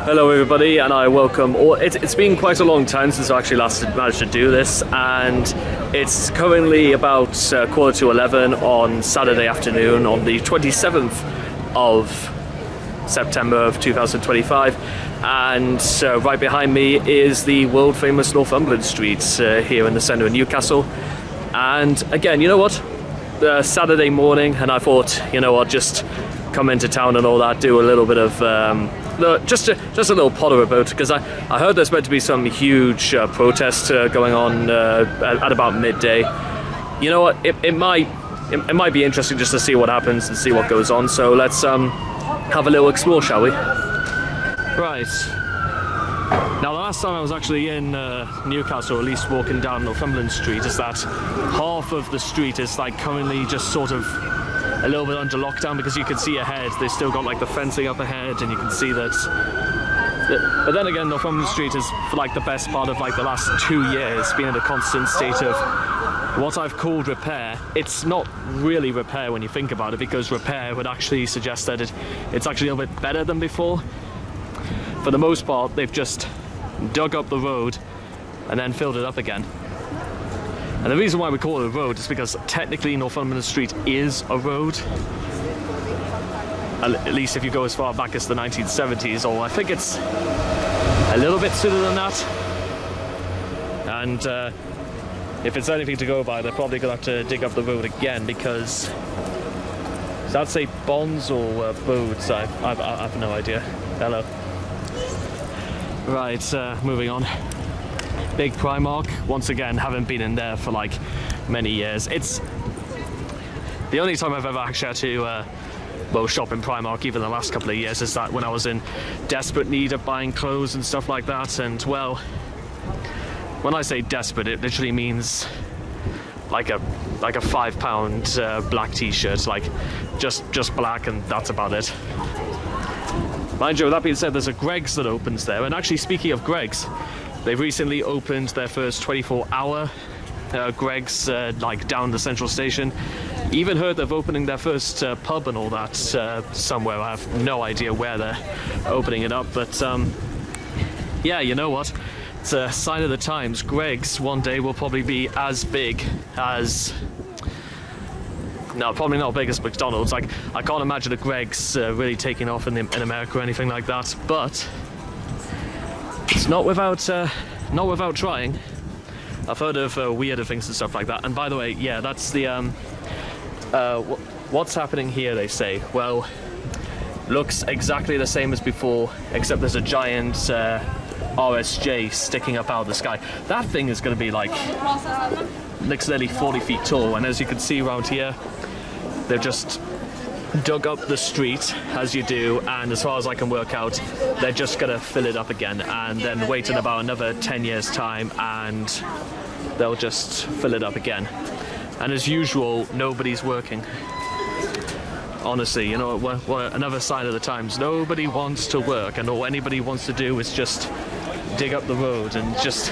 Hello everybody, and I welcome all. It's been quite a long time since I actually last managed to do this, and it's currently about 11:15 on Saturday afternoon on the 27th of September of 2025, and right behind me is the world famous Northumberland Street here in the centre of Newcastle. And again, you know what, Saturday morning, and I thought, you know what, just come into town and all that, do a little bit of just a little potter about, because I heard there's meant to be some huge protest going on at about midday. You know what, it might be interesting just to see what happens and see what goes on, so let's have a little explore, shall we? Right. Now, the last time I was actually in Newcastle, or at least walking down Northumberland Street, is that half of the street is like currently just sort of a little bit under lockdown, because you can see ahead, they've still got like the fencing up ahead, and you can see that. But then again, Northumberland Street is, for like the best part of like the last 2 years, been in a constant state of what I've called repair. It's not really repair when you think about it, because repair would actually suggest that it's actually a little bit better than before. For the most part, they've just dug up the road and then filled it up again. And the reason why we call it a road is because technically Northumberland Street is a road. At least if you go as far back as the 1970s, or I think it's a little bit sooner than that. And if it's anything to go by, they're probably going to have to dig up the road again, because does that say bonds or boats? I have no idea. Hello. Right, moving on. Big Primark. Once again, haven't been in there for like many years. It's the only time I've ever actually had to shop in Primark, even the last couple of years, is that when I was in desperate need of buying clothes and stuff like that. And well, when I say desperate, it literally means like a £5 black t-shirt, like just black, and that's about it. Mind you, with that being said, there's a Greggs that opens there, and actually, speaking of Greggs, they've recently opened their first 24-hour Greggs like down the central station. Even heard they're opening their first pub and all that somewhere. I have no idea where they're opening it up, but yeah, you know what? It's a sign of the times. Greggs one day will probably be as big as... No, probably not big as McDonald's. Like, I can't imagine a Greggs really taking off in America or anything like that, but it's not without trying. I've heard of weirder things and stuff like that. And by the way, yeah, that's the what's happening here, they say. Well, looks exactly the same as before, except there's a giant RSJ sticking up out of the sky. That thing is going to be like, looks nearly 40 feet tall, and as you can see around here, they've just dug up the street, as you do, and as far as I can work out, they're just gonna fill it up again, and then wait in about another 10 years time, and they'll just fill it up again. And as usual, nobody's working. Honestly, you know, we're another sign of the times. Nobody wants to work, and all anybody wants to do is just dig up the road and just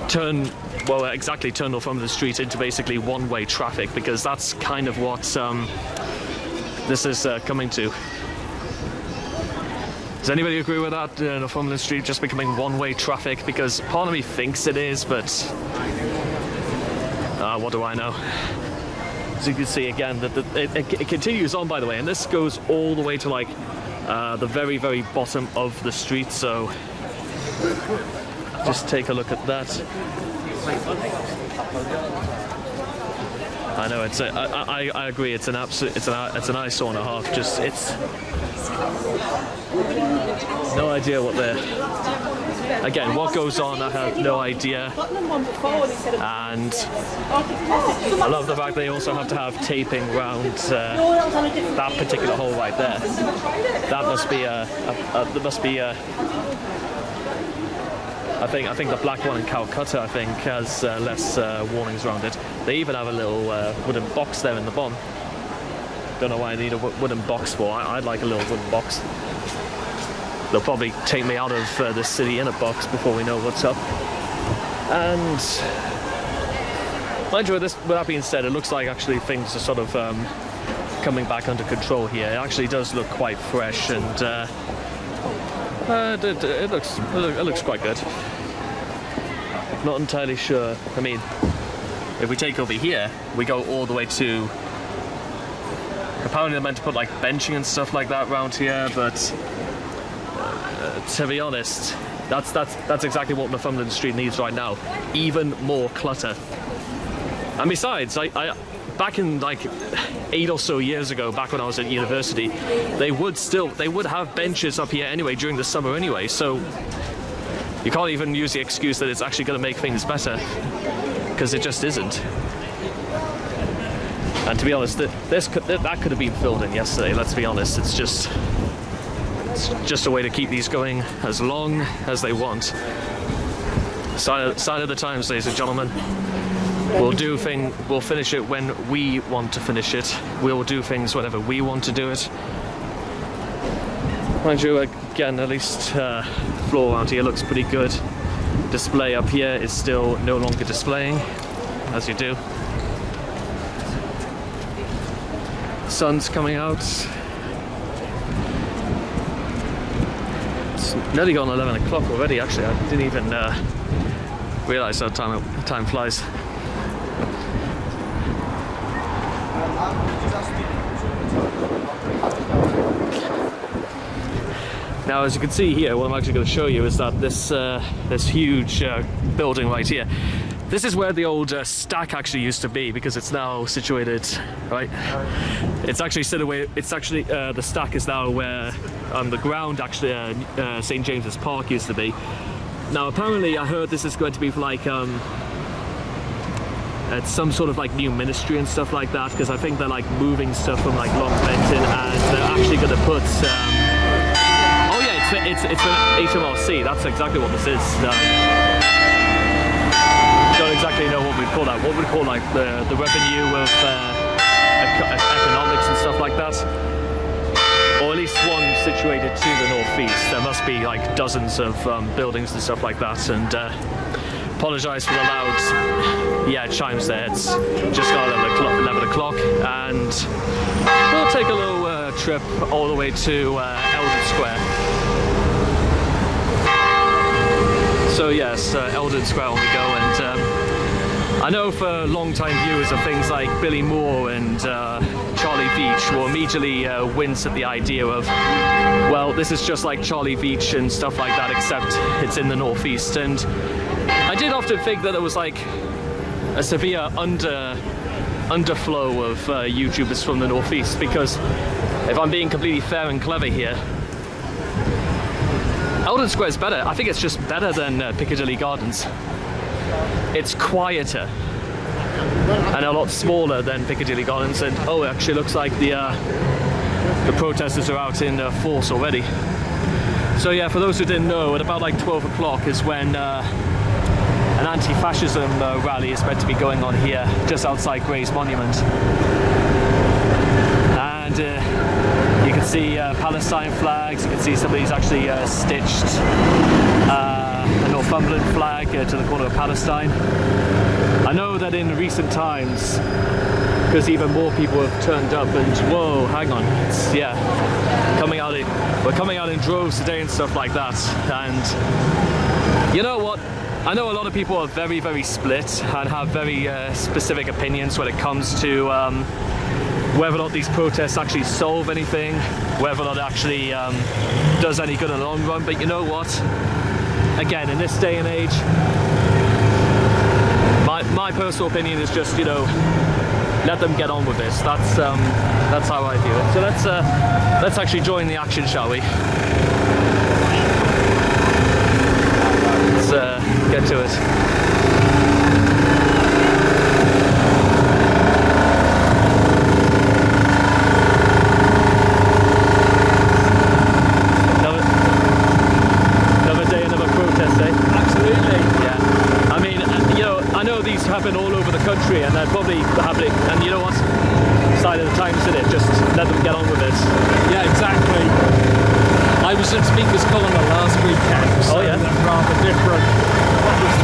turn Northumberland Street into basically one-way traffic, because that's kind of what this is coming to. Does anybody agree with that? Northumberland Street just becoming one-way traffic? Because part of me thinks it is, but what do I know? As you can see again, that it continues on, by the way, and this goes all the way to like the very, very bottom of the street. So just take a look at that. I know I agree. It's an eyesore and a half. Just it's no idea what they're. Again, what goes on, I have no idea. And I love the fact they also have to have taping around that particular hole right there. That must be I think the black one in Calcutta, I think, has less warnings around it. They even have a little wooden box there in the bottom. Don't know why I need a wooden box for. I'd like a little wooden box. They'll probably take me out of this city in a box before we know what's up. And mind you, with that being said, it looks like actually things are sort of coming back under control here. It actually does look quite fresh, and It looks quite good. Not entirely sure. I mean, if we take over here, we go all the way to. Apparently, they're meant to put like benching and stuff like that around here, but to be honest, that's exactly what Northumberland Street needs right now. Even more clutter. And besides, I back in like 8 or so years ago, back when I was at university, they would have benches up here anyway during the summer anyway. So you can't even use the excuse that it's actually going to make things better, because it just isn't. And to be honest, that could have been filled in yesterday. Let's be honest. It's just a way to keep these going as long as they want. Sign of the times, ladies and gentlemen. We'll finish it when we want to finish it. We'll do things whenever we want to do it. Mind you, again, at least floor around here looks pretty good. Display up here is still no longer displaying, as you do. Sun's coming out. It's nearly gone 11 o'clock already, actually. I didn't even realise how time flies. Now, as you can see here, what I'm actually going to show you is that this huge building right here. This is where the old stack actually used to be, because it's now situated right. It's actually the stack is now where the ground actually St James's Park used to be. Now, apparently, I heard this is going to be for like it's some sort of like new ministry and stuff like that, because I think they're like moving stuff from like Long Benton, and they're actually going to put. Oh yeah, it's for HMRC. That's exactly what this is. Don't exactly know what we'd call that. What we'd call like the revenue of economics and stuff like that, or at least one situated to the northeast. There must be like dozens of buildings and stuff like that. And apologise for the loud chimes there. It's just got 11 o'clock, and we'll take a little trip all the way to Eldon Square. So yes, Eldon Square on we go, and I know for long-time viewers of things like Billy Moore and Charlie Veitch will immediately wince at the idea of, well, this is just like Charlie Veitch and stuff like that, except it's in the northeast. And I did often think that it was like a severe underflow of YouTubers from the northeast, because if I'm being completely fair and clever here, Eldon Square is better. I think it's just better than Piccadilly Gardens. It's quieter and a lot smaller than Piccadilly Gardens, and it actually looks like the protesters are out in force already. So yeah, for those who didn't know, at about like 12 o'clock is when an anti-fascism rally is meant to be going on here, just outside Gray's Monument. And you can see Palestine flags. You can see somebody's actually stitched a Northumberland flag to the corner of Palestine. I know that in recent times, because even more people have turned up, and whoa, hang on, we're coming out in droves today and stuff like that. And you know what? I know a lot of people are very, very split and have very specific opinions when it comes to whether or not these protests actually solve anything, whether or not it actually does any good in the long run. But you know what? Again, in this day and age, my personal opinion is just, let them get on with this. That's how I view it. So let's actually join the action, shall we? Let's get to it. Happen all over the country, and they're probably happening, and you know what, side of the times in it, just let them get on with it. Yeah, exactly. I was at Speaker's Corner last weekend, so rather different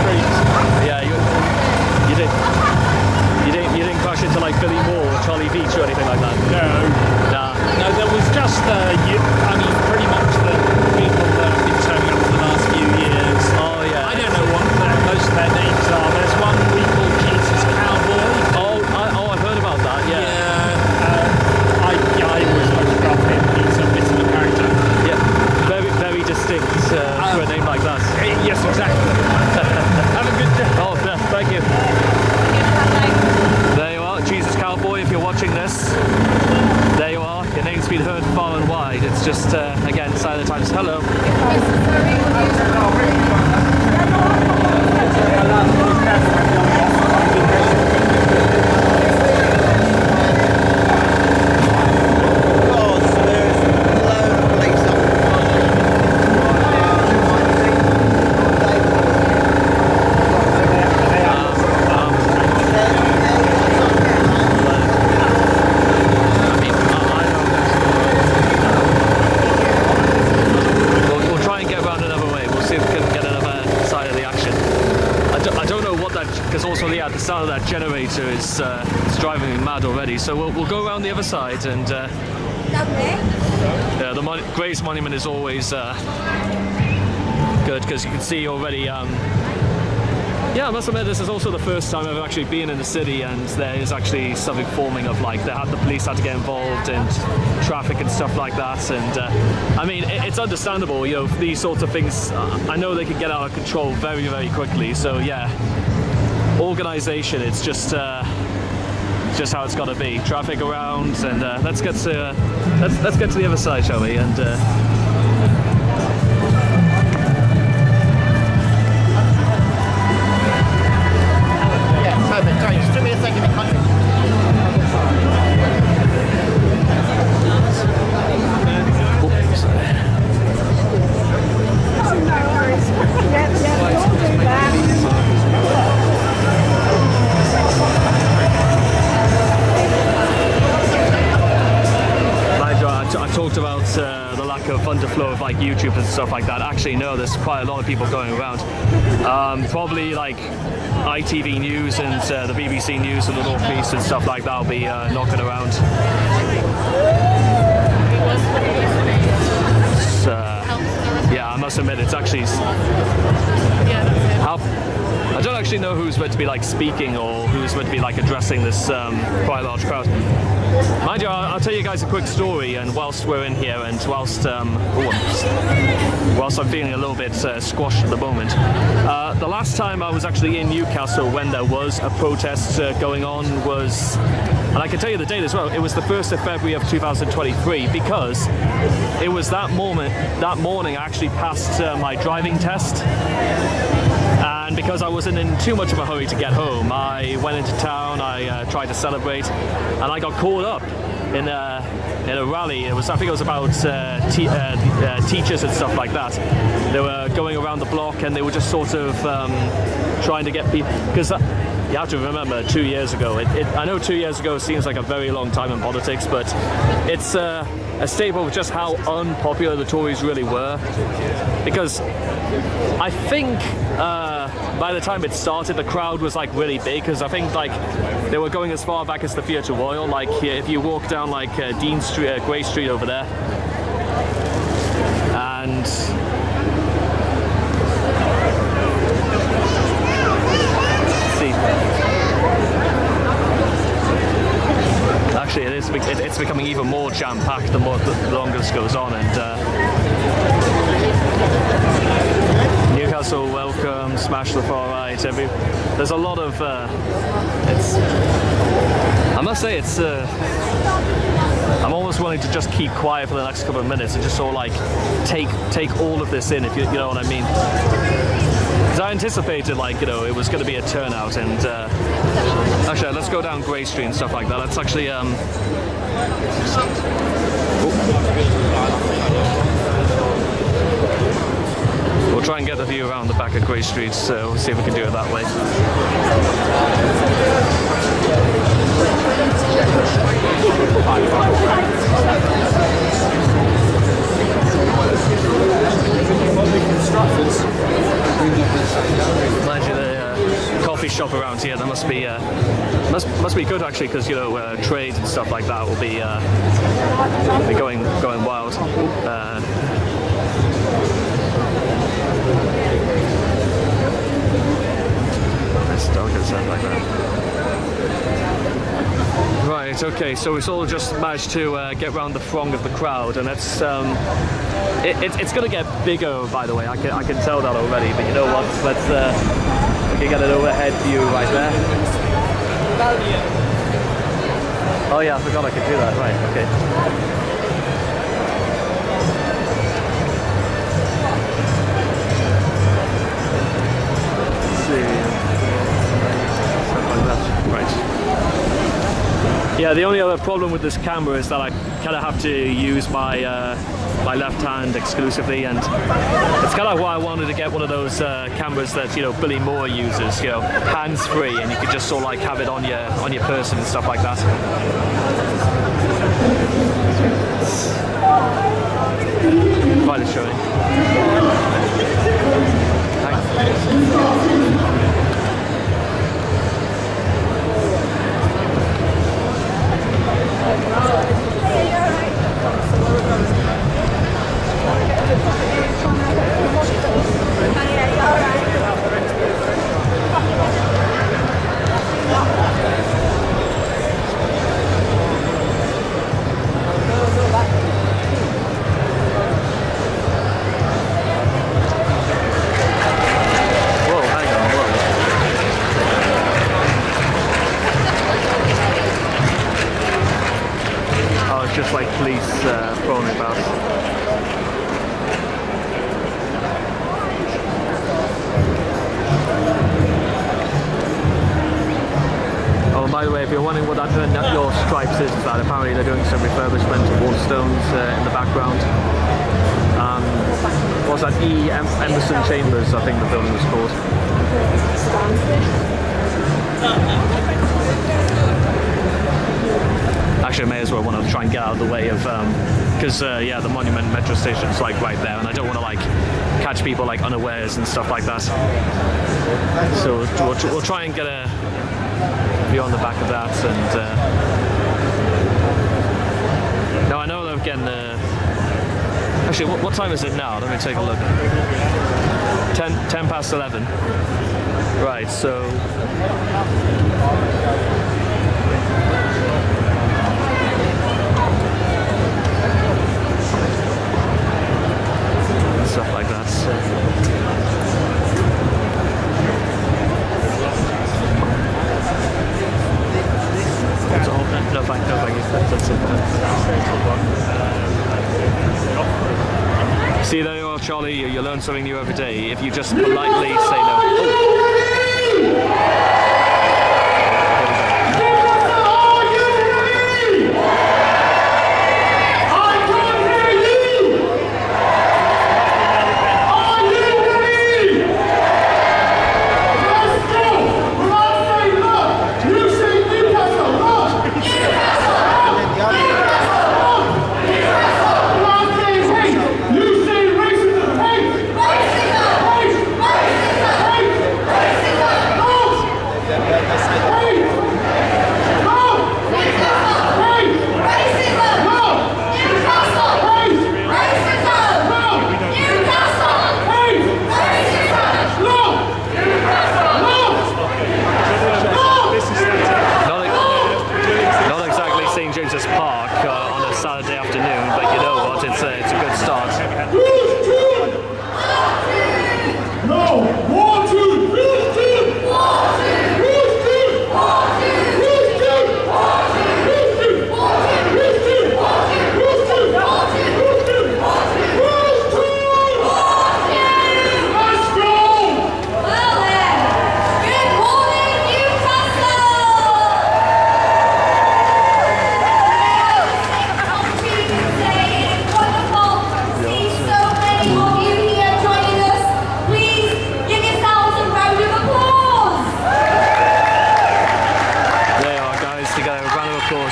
streets. Yeah, you didn't crash into like Billy Moore or Charlie Veitch or anything like that? No, there was just pretty much the people that instinct for a name like that. Yes, exactly. Have a good day. Oh, thank you. There you are, Jesus Cowboy, if you're watching this. There you are, your name's been heard far and wide. It's just, again, sign of the times. Hello. The sound of that generator is driving me mad already. So we'll go around the other side, and the Grace Monument is always good because you can see already. Yeah, I must admit this is also the first time I've actually been in the city, and there is actually something forming of like the police had to get involved and traffic and stuff like that. And I mean, it's understandable, you know, these sorts of things. I know they can get out of control very, very quickly. So yeah. Organization, it's just how it's got to be. Traffic around, and let's get to the other side, shall we? And yeah, sorry, just give me a second to cut. I talked about the lack of underflow of like YouTube and stuff like that. Actually, no, there's quite a lot of people going around. Probably like ITV News and the BBC News in the North East and stuff like that will be knocking around. Yeah, I must admit, it's actually. I don't actually know who's meant to be like speaking or who's meant to be like addressing this quite large crowd. Mind you, I'll tell you guys a quick story, and whilst we're in here and whilst I'm feeling a little bit squashed at the moment, the last time I was actually in Newcastle when there was a protest going on was, and I can tell you the date as well, it was the 1st of February of 2023, because it was that morning I actually passed my driving test. And because I wasn't in too much of a hurry to get home, I went into town, I tried to celebrate, and I got caught up in a rally. I think it was about teachers and stuff like that. They were going around the block, and they were just sort of trying to get people, because you have to remember 2 years ago, I know 2 years ago seems like a very long time in politics, but it's a statement of just how unpopular the Tories really were. Because I think by the time it started, the crowd was like really big, because I think like they were going as far back as the Theatre Royal. Like if you walk down like Dean Street, Grey Street over there, and actually it's becoming even more jam-packed the longer this goes on. And Newcastle welcome, smash the far right. There's a lot of I must say it's I'm almost willing to just keep quiet for the next couple of minutes and just sort of like take all of this in, if you know what I mean. Because I anticipated, like, you know, it was going to be a turnout, and actually let's go down Grey Street and stuff like that. Let's actually we'll try and get the view around the back of Grey Street, so we'll see if we can do it that way. Mind you, the coffee shop around here, that must be good actually, because, you know, trade and stuff like that will be going wild. Nice dog and stuff like that. Right, Right, okay, so we've all just managed to get round the throng of the crowd, and it's going to get bigger, by the way. I can tell that already, but you know what? Let's we can get an overhead view right there. Oh yeah, I forgot I could do that. Right, okay. Let's see. Something like that. Right. Yeah, the only other problem with this camera is that I kind of have to use my my left hand exclusively, and it's kind of why I wanted to get one of those cameras that, you know, Billy Moore uses, you know, hands-free, and you could just sort of like have it on your person and stuff like that. Quite a showing. Just like police throwing about. Oh, by the way, if you're wondering what that your stripes is that apparently they're doing some refurbishment of Waterstones in the background. What's that? Emerson Chambers, I think the building was called. Actually, I may as well want to try and get out of the way of, because yeah, the Monument metro station's like right there, and I don't want to like catch people like unawares and stuff like that. So we'll try and get a view on the back of that. And now I know they're getting. Actually, what time is it now? Let me take a look. 10 past 11. Right, so. Stuff like that. So. No, thank you. That's it. See, there you are, Charlie. You learn something new every day if you just politely say no.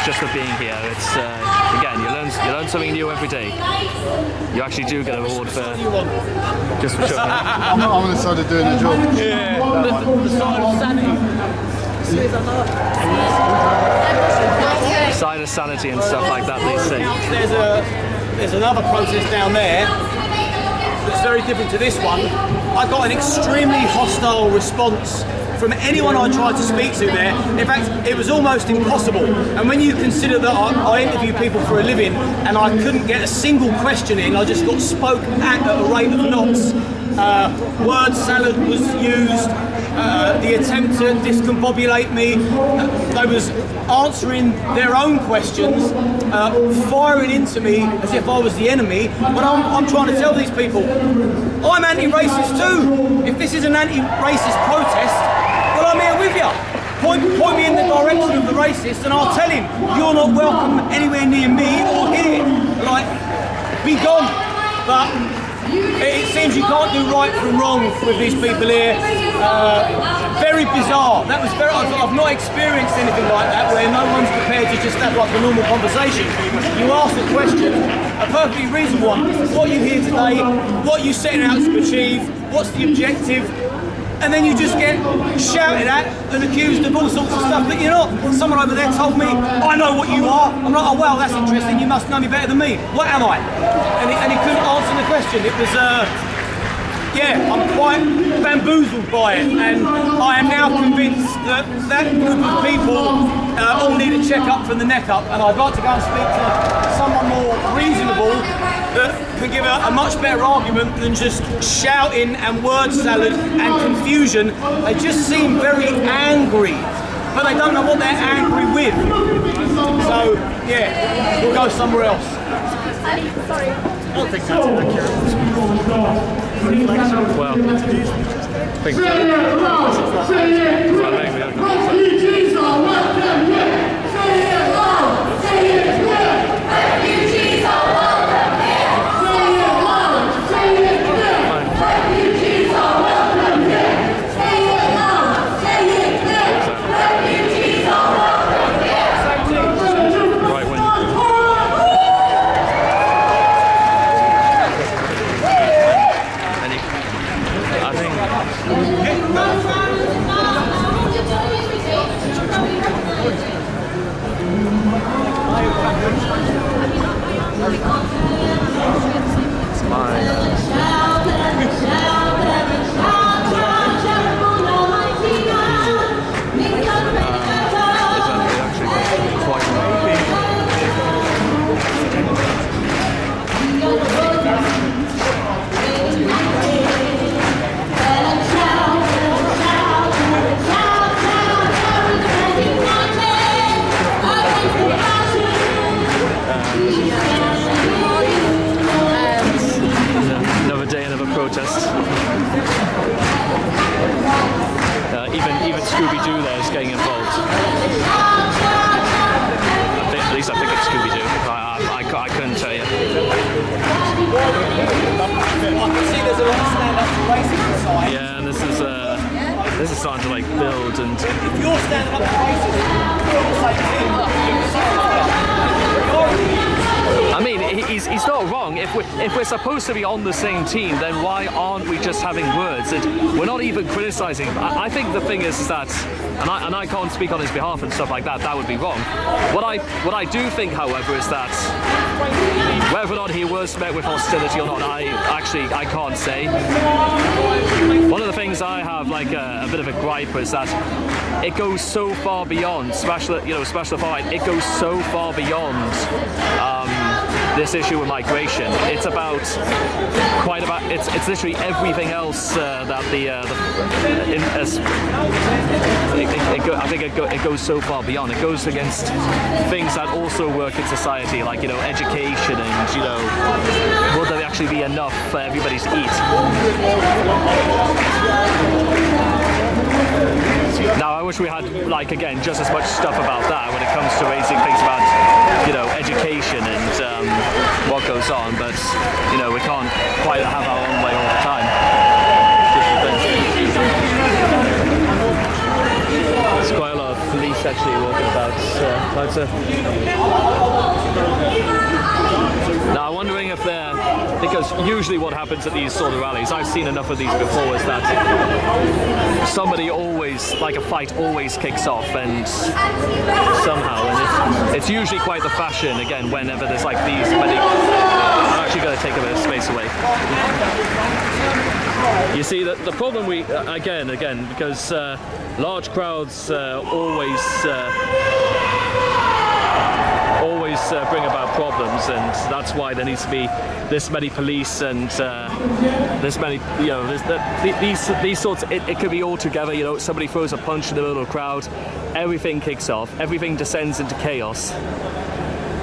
Just for being here. It's again, you learn something new every day. You actually do get an award for just for showing. I'm on the side of doing a job. Yeah, the side of sanity. Side of sanity and stuff like that. They say. There's another protest down there that's very different to this one. I got an extremely hostile response from anyone I tried to speak to there. In fact, it was almost impossible. And when you consider that I interview people for a living and I couldn't get a single question in, I just got spoke at a rate of knots. Word salad was used. The attempt to discombobulate me, they was answering their own questions, firing into me as if I was the enemy, when I'm trying to tell these people, I'm anti-racist too. If this is an anti-racist protest, well, I'm here with you. Point me in the direction of the racist and I'll tell him, you're not welcome anywhere near me or here. Like, be gone. But it seems you can't do right from wrong with these people here. Very bizarre. That was I've not experienced anything like that where no one's prepared to just have like a normal conversation. You ask a question, a perfectly reasonable one. What are you here today? What are you setting out to achieve? What's the objective? And then you just get shouted at and accused of all sorts of stuff that you're not. Someone over there told me, I know what you are. I'm like, oh well, that's interesting, you must know me better than me. What am I? And he couldn't answer the question. It was, yeah, I'm quite bamboozled by it. And I am now convinced that that group of people all need a check-up from the neck up. And I'd like to go and speak to someone more reasonable that can give a much better argument than just shouting and word salad and confusion. They just seem very angry, but they don't know what they're angry with. So, yeah, we'll go somewhere else. Sorry. I don't think that's accurate. Well, think Refugees are welcome here. Say it loud. Say it clear. Refugees are welcome here. Say it loud. Say it clear. Refugees are welcome here. Say it loud. Say it clear. Refugees are welcome here. right when I think it's fine. Another day, another protest. Even Scooby-Doo there is getting involved. At least I think it's Scooby-Doo. I couldn't tell you. I can see there's a lot of stand-up to racism inside. Yeah, and this is starting to like build and. If you're standing up to racism, you're the same thing. I mean, he's not wrong. If we're supposed to be on the same team, then why aren't we just having words? We're not even criticizing. I think the thing is that, and I can't speak on his behalf and stuff like that. That would be wrong. What I do think, however, is that whether or not he was met with hostility or not, I can't say. One of the things I have like a bit of a gripe is that it goes so far beyond, especially far right. It goes so far beyond this issue with migration. It's it's literally everything else that I think it goes so far beyond. It goes against things that also work in society, like education and will there actually be enough for everybody to eat? Now I wish we had just as much stuff about that when it comes to raising things about education and what goes on, but we can't quite have our own way all the time. There's quite a lot of police actually walking about. Now I'm wondering if because usually what happens at these sort of rallies, I've seen enough of these before, is that somebody always, like a fight always kicks off, and somehow, and it's usually quite the fashion, again, whenever there's like these many. I'm actually going to take a bit of space away. You see, the problem again, because large crowds always bring about problems, and that's why there needs to be this many police and this many, you know, these sorts. It could be all together. You know, somebody throws a punch in the middle of the crowd, everything kicks off, everything descends into chaos.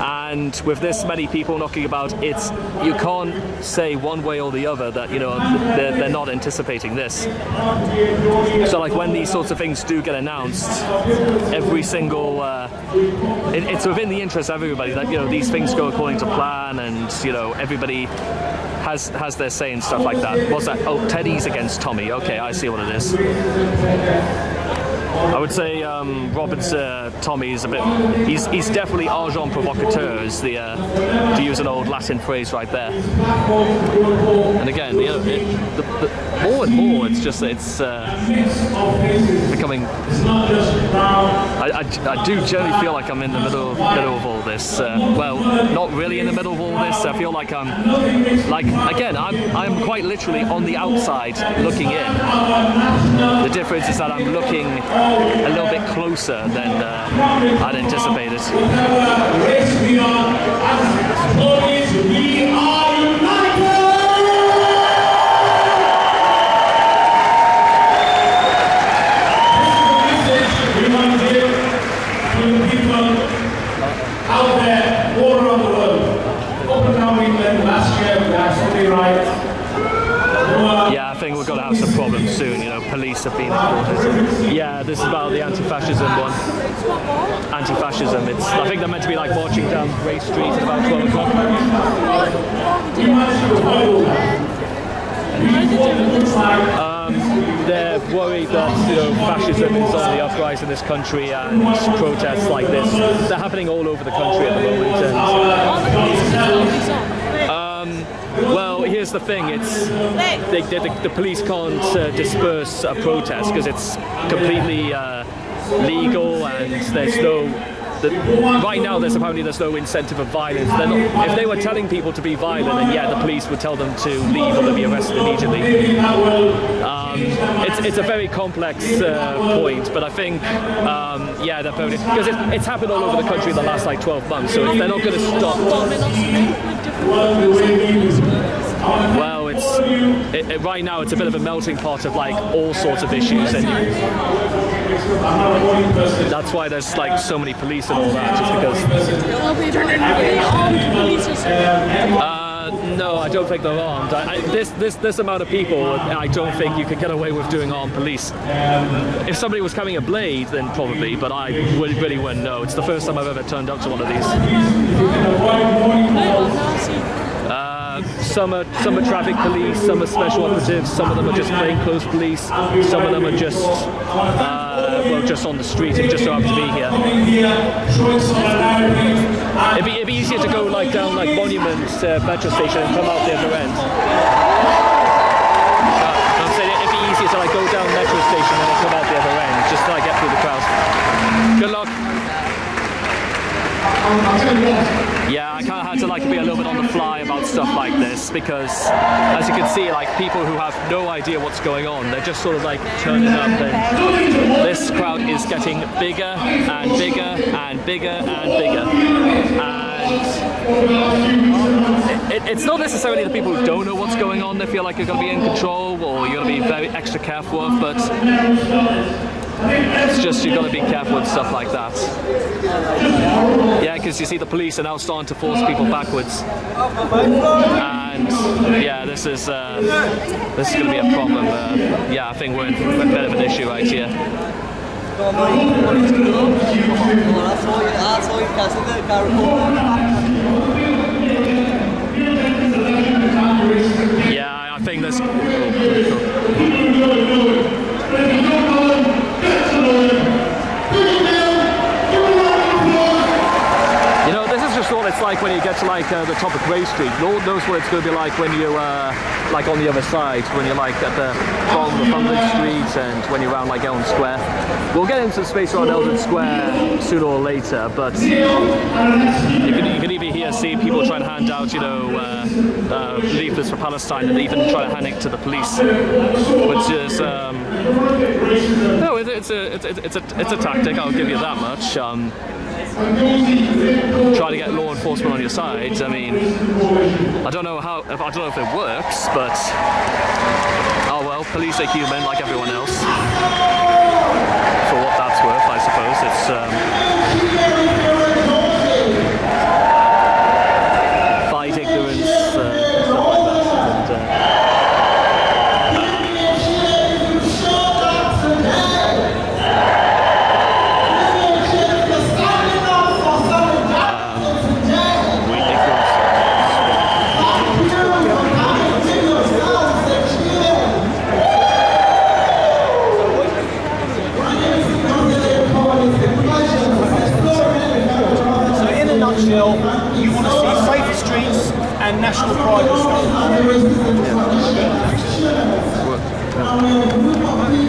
And with this many people knocking about, you can't say one way or the other that, you know, they're not anticipating this. So like when these sorts of things do get announced, every single it's within the interest of everybody that, you know, these things go according to plan, and, you know, everybody has their say and stuff like that. What's that? Oh, Teddy's against Tommy. Okay, I see what it is. I would say Robert's Tommy is a bit. He's definitely agent provocateur, is to use an old Latin phrase right there. And again, you know, more and more, it's becoming. I do generally feel like I'm in the middle of all this. Well, not really in the middle of all this. I feel like I'm quite literally on the outside looking in. The difference is that I'm looking a little bit closer than I'd anticipated. We are united! We want to give to the people out there all around the world. Open now England last year, we had so many riots. Yeah, I think we're going to have some problems soon. You know, police have been reported. Yeah, this is about the anti-fascism one. Anti-fascism. I think they're meant to be like marching down Grey Street at about 12 o'clock. They're worried that, you know, fascism is on the uprise in this country, and protests like this, they're happening all over the country at the moment. Well, here's the thing: the police can't disperse a protest because it's completely legal, and there's no. Right now, there's no incentive of violence. If they were telling people to be violent, then yeah, the police would tell them to leave or they'll be arrested immediately. It's a very complex point, but I think yeah, they're probably, because it's happened all over the country in the last like 12 months. So if they're not going to stop. Well, right now it's a bit of a melting pot of like all sorts of issues, and that's why there's like so many police and all that, just because. No, I don't think they're armed. This amount of people, I don't think you could get away with doing armed police. If somebody was carrying a blade, then probably, but I really wouldn't know. It's the first time I've ever turned up to one of these. Some are traffic police, some are special operatives, some of them are just plainclothes police, some of them are just just on the street and just so happen to be here. It'd be easier to go like down like Monument metro station and come out the other end. I'm saying it'd be easier to like go down metro station and then come out the other end, just to like get through the crowd. Good luck. Yeah, I kind of had to like be a little bit on the fly about stuff like this, because as you can see, like people who have no idea what's going on, they're just sort of like turning up, and this crowd is getting bigger and bigger and bigger and bigger. And it's not necessarily the people who don't know what's going on, they feel like you're going to be in control or you're going to be very extra careful of, but it's just you've got to be careful with stuff like that. Yeah, because you see the police are now starting to force people backwards, and yeah, this is going to be a problem. Yeah, I think we're in a bit of an issue right here. Yeah, I think this. You know, this is just what it's like like when you get to like the top of Grey Street. Lord knows what it's going to be like when you like on the other side, when you're like at the bottom of Northumberland Street and when you're around like Elm Square. We'll get into the space around Eldon Square sooner or later, but you can even here see people trying to hand out, you know, leaflets for Palestine, and even trying to hand it to the police, which is no, it's a tactic. I'll give you that much. Try to get law enforcement on your side. I mean, I don't know if it works, but oh well. Police are human, like everyone else. For what that's worth, I suppose. It's fight ignorance, stuff like that. You want to see safer streets and national pride restored.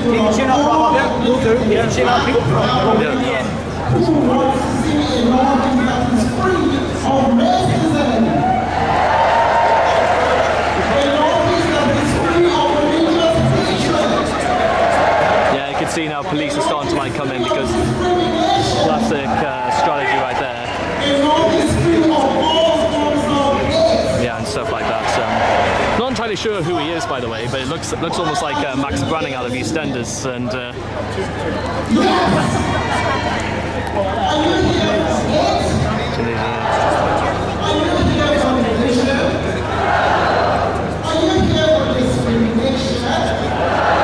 Keep your chin up, brother. Yeah, we'll do. Keep your chin up, keep it front. In the end. Yeah, you can see now police are starting to like come in because classic strategy right there. Yeah, and stuff like that. Not entirely sure who he is, by the way, but it looks almost like Max Branning out of EastEnders, and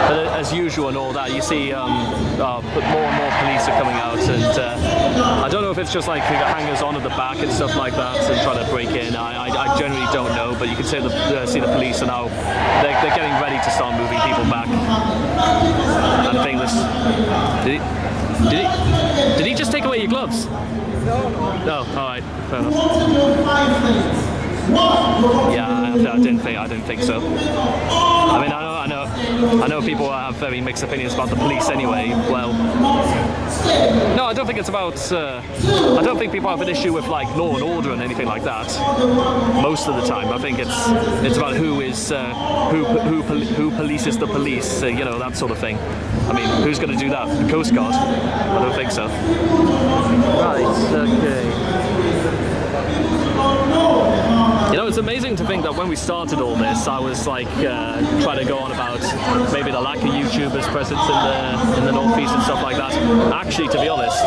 but as usual and all that, you see more and more police are coming out, and I don't know if it's just like hangers-on at the back and stuff like that and trying to break in. I generally don't know, but you can see the police are now they're getting ready to start moving people back. And I think this did he just take away your gloves? No. All right, fair enough. Yeah, I didn't think so. I mean, I know people have very mixed opinions about the police anyway. Well, no, I don't think it's about. I don't think people have an issue with like law and order and anything like that. Most of the time, I think it's about who who polices the police. You know, that sort of thing. I mean, who's going to do that? The Coast Guard? I don't think so. Right. Okay. You know, it's amazing to think that when we started all this, I was like trying to go on about maybe the lack of YouTubers present in the northeast and stuff like that. Actually, to be honest,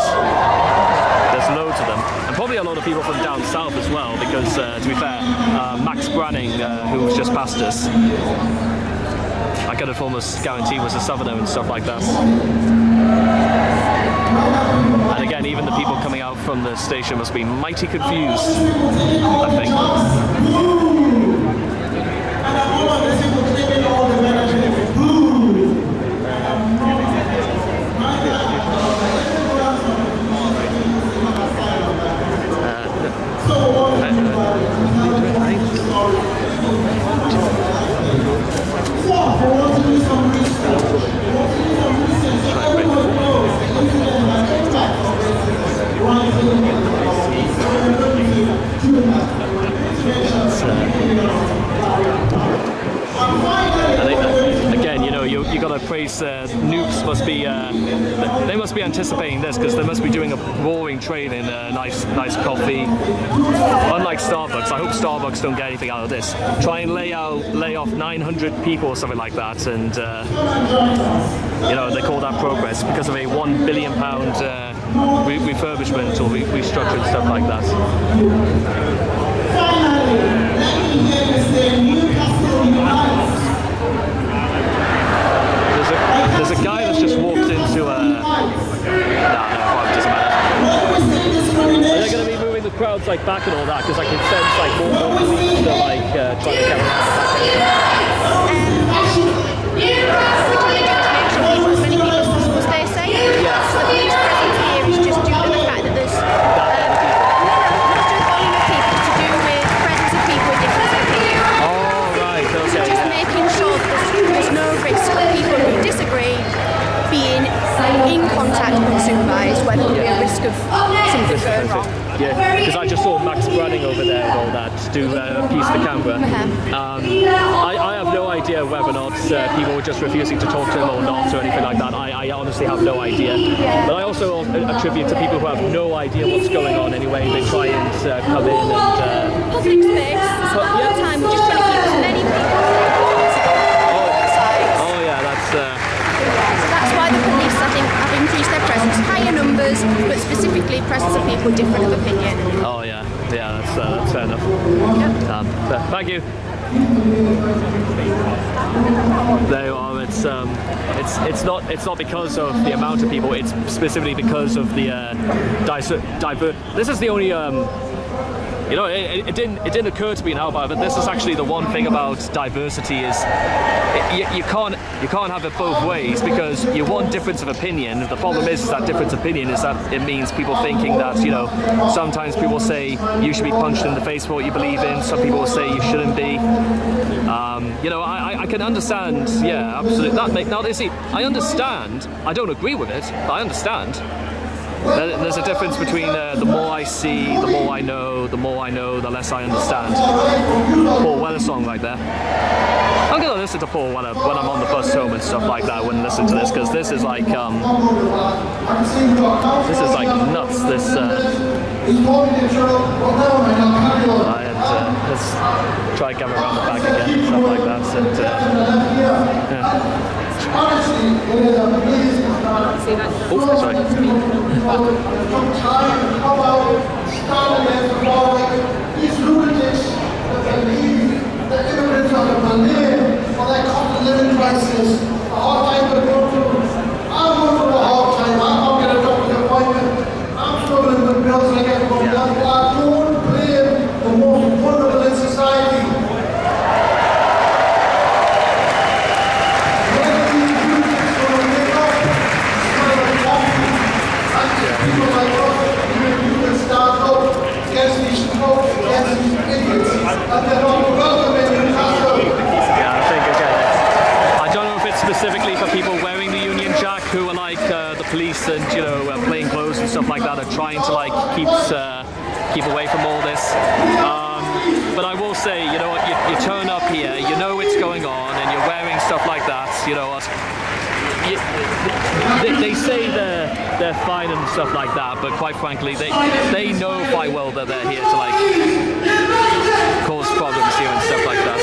there's loads of them, and probably a lot of people from down south as well. Because to be fair, Max Branning, who was just past us, I could have almost guaranteed was a southerner and stuff like that. And again, even the people coming out from the station must be mighty confused, I think. Again, you know, you got to praise Nukes must be they must be anticipating this, because they must be doing a roaring trade in nice coffee. Unlike Starbucks, I hope Starbucks don't get anything out of this. Try and lay off 900 people or something like that, and you know, they call that progress because of a £1 billion refurbishment or restructure and stuff like that. There's a guy that's just walked into a... No, it doesn't matter. They're going to be moving the crowds like back and all that, because I can sense like more police are like trying to get around. As many people as possible stay safe. Yeah. So the police presence here is just due to the fact that there's not just a volume of people, it's to do where there could be a risk of something going wrong. Yeah, because I just saw Max Branning over there and all that do piece the camera. I have no idea whether or not people were just refusing to talk to him or not or anything like that. I honestly have no idea. But I also attribute to people who have no idea what's going on anyway. They try and come in and... Public space, so all the time we're just trying to keep as many people sides. Oh yeah, that's... So that's why the police, I think, have increased their presence. Higher numbers, but specifically presence of people different of opinion. Oh yeah, that's fair enough. Thank you. There you are. It's not because of the amount of people. It's specifically because of the This is the only. It didn't occur to me now, but this is actually the one thing about diversity is you can't have it both ways, because you want difference of opinion. The problem is that difference of opinion is that it means people thinking that, sometimes people say you should be punched in the face for what you believe in. Some people will say you shouldn't be. I can understand. Yeah, absolutely. Now, you see, I understand. I don't agree with it, but I understand. There's a difference between the more I see, the more I know, the less I understand. Paul Weller song right there. I'm gonna listen to Paul Weller when I'm on the bus home and stuff like that. When listen to this, because this is like nuts. This let's try and come around the back again and stuff like that. And, Oh, sorry. These lunatics that believe the immigrants are the blame for their cost of living crisis, the hard time they're going through. I'm going through a hard time. I'm not getting a doctor's appointment. I'm struggling with bills I get from them. I don't blame the most vulnerable in society. People like us, even people stand up against these folks, against these idiots, and they're not welcome in Newcastle. Yeah, I think again, I don't know if it's specifically for people wearing the Union Jack who are like the police and plain clothes and stuff like that are trying to like keep away from all this. But I will say, you turn up here, you know what's going on, and you're wearing stuff like that. They say they're fine and stuff like that, but quite frankly, they know quite well that they're here to like cause problems here and stuff like that.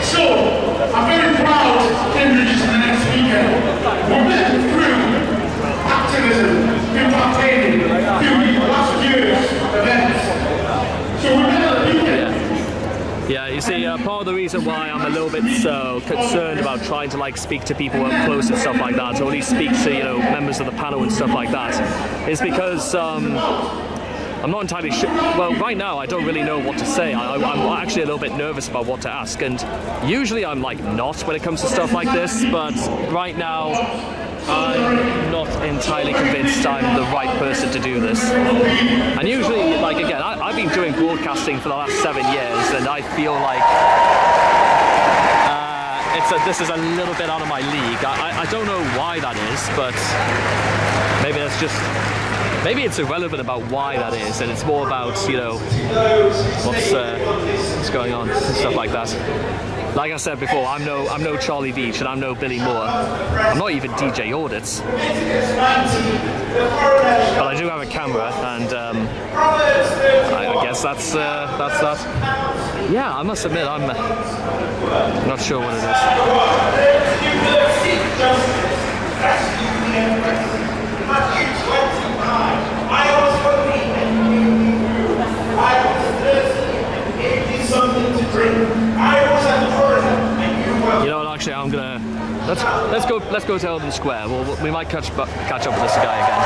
So, I'm very proud to introduce the next speaker. We've been through activism, through campaigning, through last year's events. So we've been at the weekend. Yeah, you see, part of the reason why I'm a little bit so concerned about trying to like speak to people up close and stuff like that, or at least speak to members of the panel and stuff like that, is because I'm not entirely sure. Well, right now I don't really know what to say. I'm actually a little bit nervous about what to ask, and usually I'm like not when it comes to stuff like this, but right now I'm not entirely convinced I'm the right person to do this. And usually, like again, I've been doing broadcasting for the last 7 years, and I feel like this is a little bit out of my league. I don't know why that is, but maybe that's just. Maybe it's irrelevant about why that is, and it's more about what's going on and stuff like that. Like I said before, I'm no Charlie Veach and I'm no Billy Moore. I'm not even DJ Audits, but I do have a camera, and I guess that's that. Yeah, I must admit I'm not sure what it is. I was hungry and you knew. I was thirsty and gave me something to drink. I was at work and you were. You know what? Actually, I'm gonna let's go to Eldon Square. We might catch up with this guy again.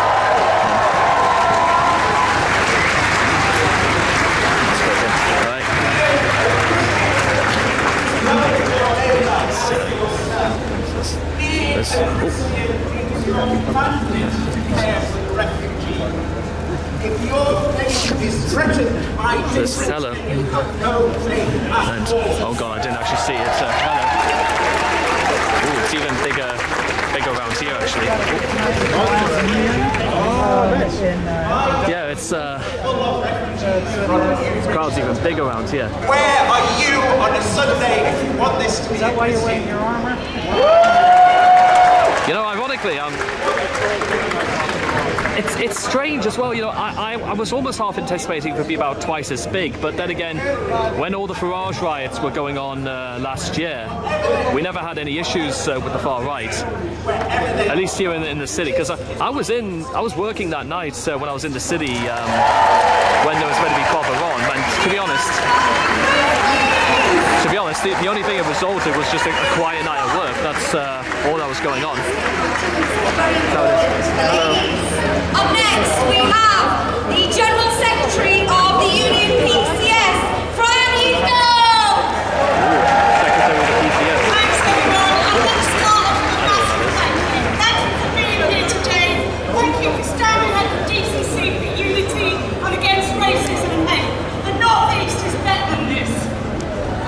All right. If your nation is threatened by There's this, hello. you've got no name at And all. oh god, I didn't actually see it. Hello. Ooh, it's even bigger around here actually. Yeah, it's crowd's even bigger around here. Where are you on a Sunday if you want this to be? Is that why you're wearing your armour? You know, ironically, it's strange as well. You know, I was almost half anticipating it would be about twice as big, but then again, when all the Farage riots were going on last year, we never had any issues with the far right, at least here in the city. Because I was working that night when I was in the city when there was meant to be proper on, and to be honest, the only thing it resulted was just a quiet night at work. That's all that was going on. Hello. Up next, we have the General Secretary of the Union PCS, from Newcastle. Secretary of the PCS. Thanks, everyone. I'm going to start off with a massive thank you. Thank you for being here today. Thank you for standing at the DCC for unity and against racism and hate. The North East is better than this.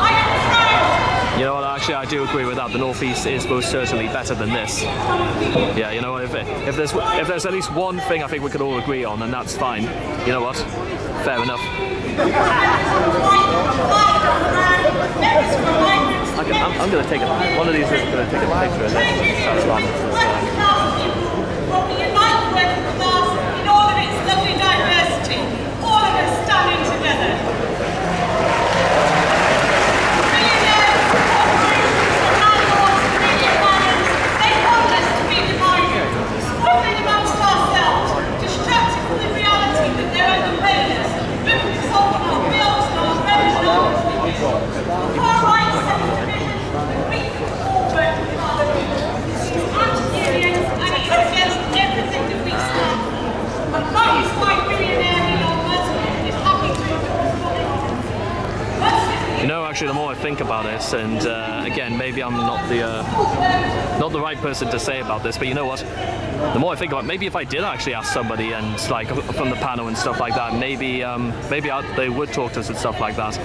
I am proud. You know what, actually I do agree with that. The North East is most certainly better than this. Yeah, you know what, if there's at least one thing I think we could all agree on, then that's fine. You know what? Fair enough. I'm going to take one of these is going to take a picture of this. That's fine. From the united working class in all of its lovely diversity, all of us standing together. Millionaires, corporations, landlords, media planners, they want us to be divided, squabbling amongst ourselves, distracted from the reality that they're underpaying us, looking to solve our bills and our rent and our mortgages. Far right centre division, we can all work together. It's anti-union and it's against everything that we stand for. But that is why billionaire Elon Musk is happy to endorse what they want. You know, actually, the more I think about it, and again, maybe I'm not the right person to say about this, but you know what? The more I think about it, maybe if I did actually ask somebody and like from the panel and stuff like that, maybe they would talk to us and stuff like that.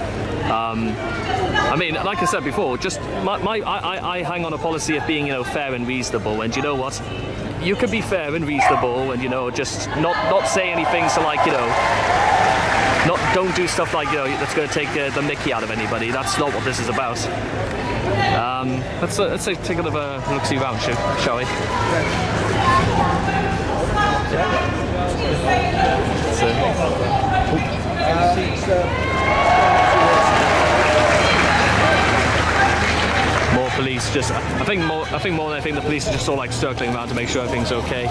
I mean, like I said before, just I hang on a policy of being, you know, fair and reasonable, and you know what? You can be fair and reasonable, and you know, just not say anything so like, you know, don't do stuff like, you know, that's going to take the mickey out of anybody. That's not what this is about. Let's take a look-see round, shall we? More police, just I think more than anything, the police are just sort of like circling around to make sure everything's okay.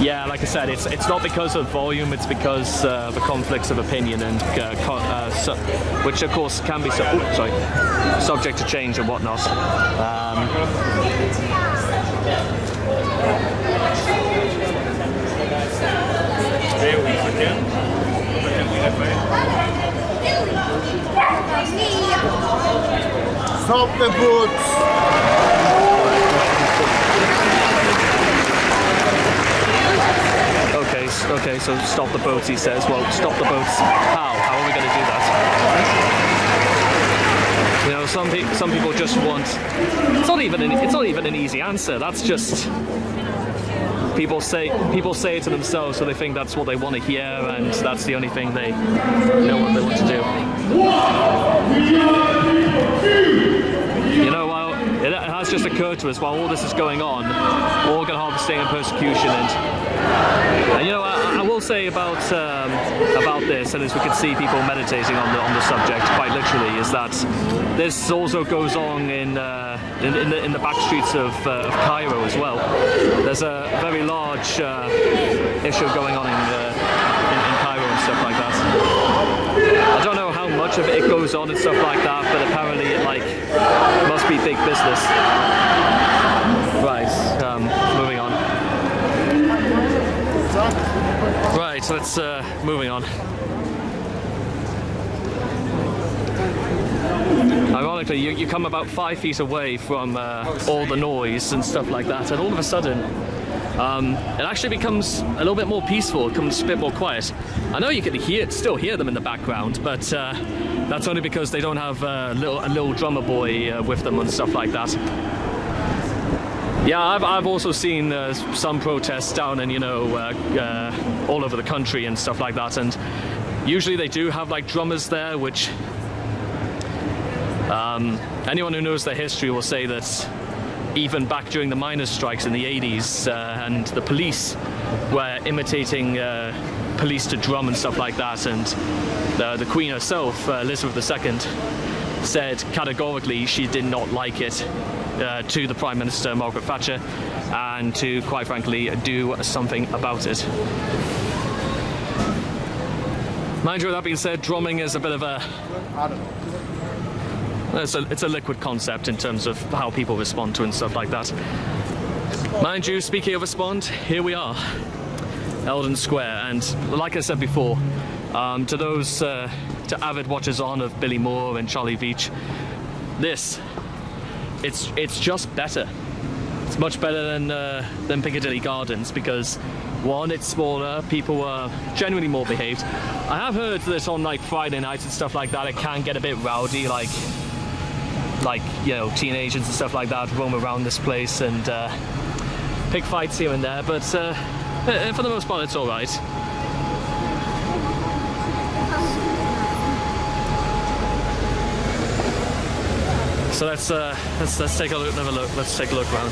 Yeah, like I said, it's not because of volume, it's because of the conflicts of opinion and which of course can be subject to change and whatnot. Stop the boots! Okay, so stop the boats, he says. Well, stop the boats. How? How are we going to do that? You know, some people just want. It's not even an easy answer. That's just people say it to themselves, so they think that's what they want to hear, and that's the only thing they know what they want to do. You know, well, it has just occurred to us while all this is going on, organ harvesting and persecution, and you know, I will say about this, and as we can see people meditating on the subject quite literally, is that this also goes on in the back streets of Cairo as well. There's a very large issue going on in Cairo and stuff like that. I don't know how much of it goes on and stuff like that, but apparently it must be big business. Right, moving on. Right, so let's moving on. Ironically, you come about 5 feet away from all the noise and stuff like that, and all of a sudden it actually becomes a little bit more peaceful. It becomes a bit more quiet. I know you can still hear them in the background, but that's only because they don't have a little drummer boy with them and stuff like that. Yeah, I've also seen some protests down in, all over the country and stuff like that, and usually they do have like drummers there, which anyone who knows their history will say that even back during the miners' strikes in the 80s, and the police were imitating police to drum and stuff like that, and the Queen herself, Elizabeth II, said categorically she did not like it to the Prime Minister, Margaret Thatcher, and to, quite frankly, do something about it. Mind you, with that being said, drumming is a bit of a... It's a liquid concept in terms of how people respond to it and stuff like that. Mind you, speaking of respond, here we are, Eldon Square, and like I said before, to those to avid watchers on of Billy Moore and Charlie Veitch, it's just better. It's much better than Piccadilly Gardens because, one, it's smaller, people are generally more behaved. I have heard that on like Friday nights and stuff like that, it can get a bit rowdy, like teenagers and stuff like that roam around this place and pick fights here and there, but for the most part it's all right. So let's take a look. Have a look. Let's take a look around.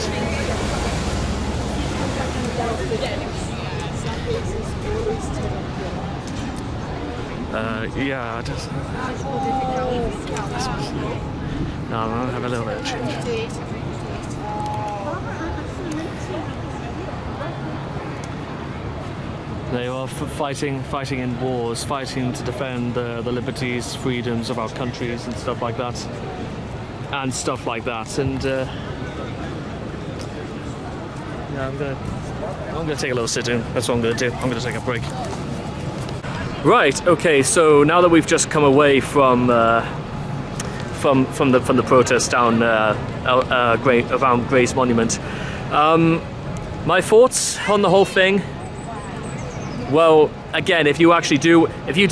Yeah. No, I'll have a little bit of change. They are fighting in wars, fighting to defend the liberties, freedoms of our countries and stuff like that. And yeah, I'm gonna take a little sit down. That's what I'm gonna do. I'm gonna take a break. Right. Okay. So now that we've just come away from the protest down around Gray's Monument, my thoughts on the whole thing. Well, again, if you do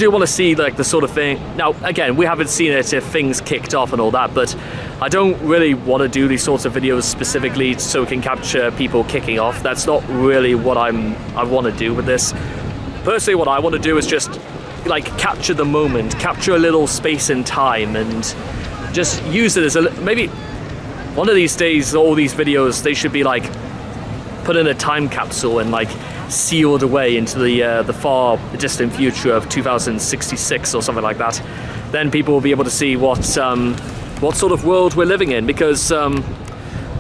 want to see like the sort of thing. Now, again, we haven't seen it if things kicked off and all that, but I don't really want to do these sorts of videos specifically so we can capture people kicking off. That's not really what I want to do with this. Personally, what I want to do is just like capture the moment, capture a little space and time, and just use it as maybe one of these days. All these videos, they should be like put in a time capsule and like sealed away into the far distant future of 2066 or something like that. Then people will be able to see what sort of world we're living in, because the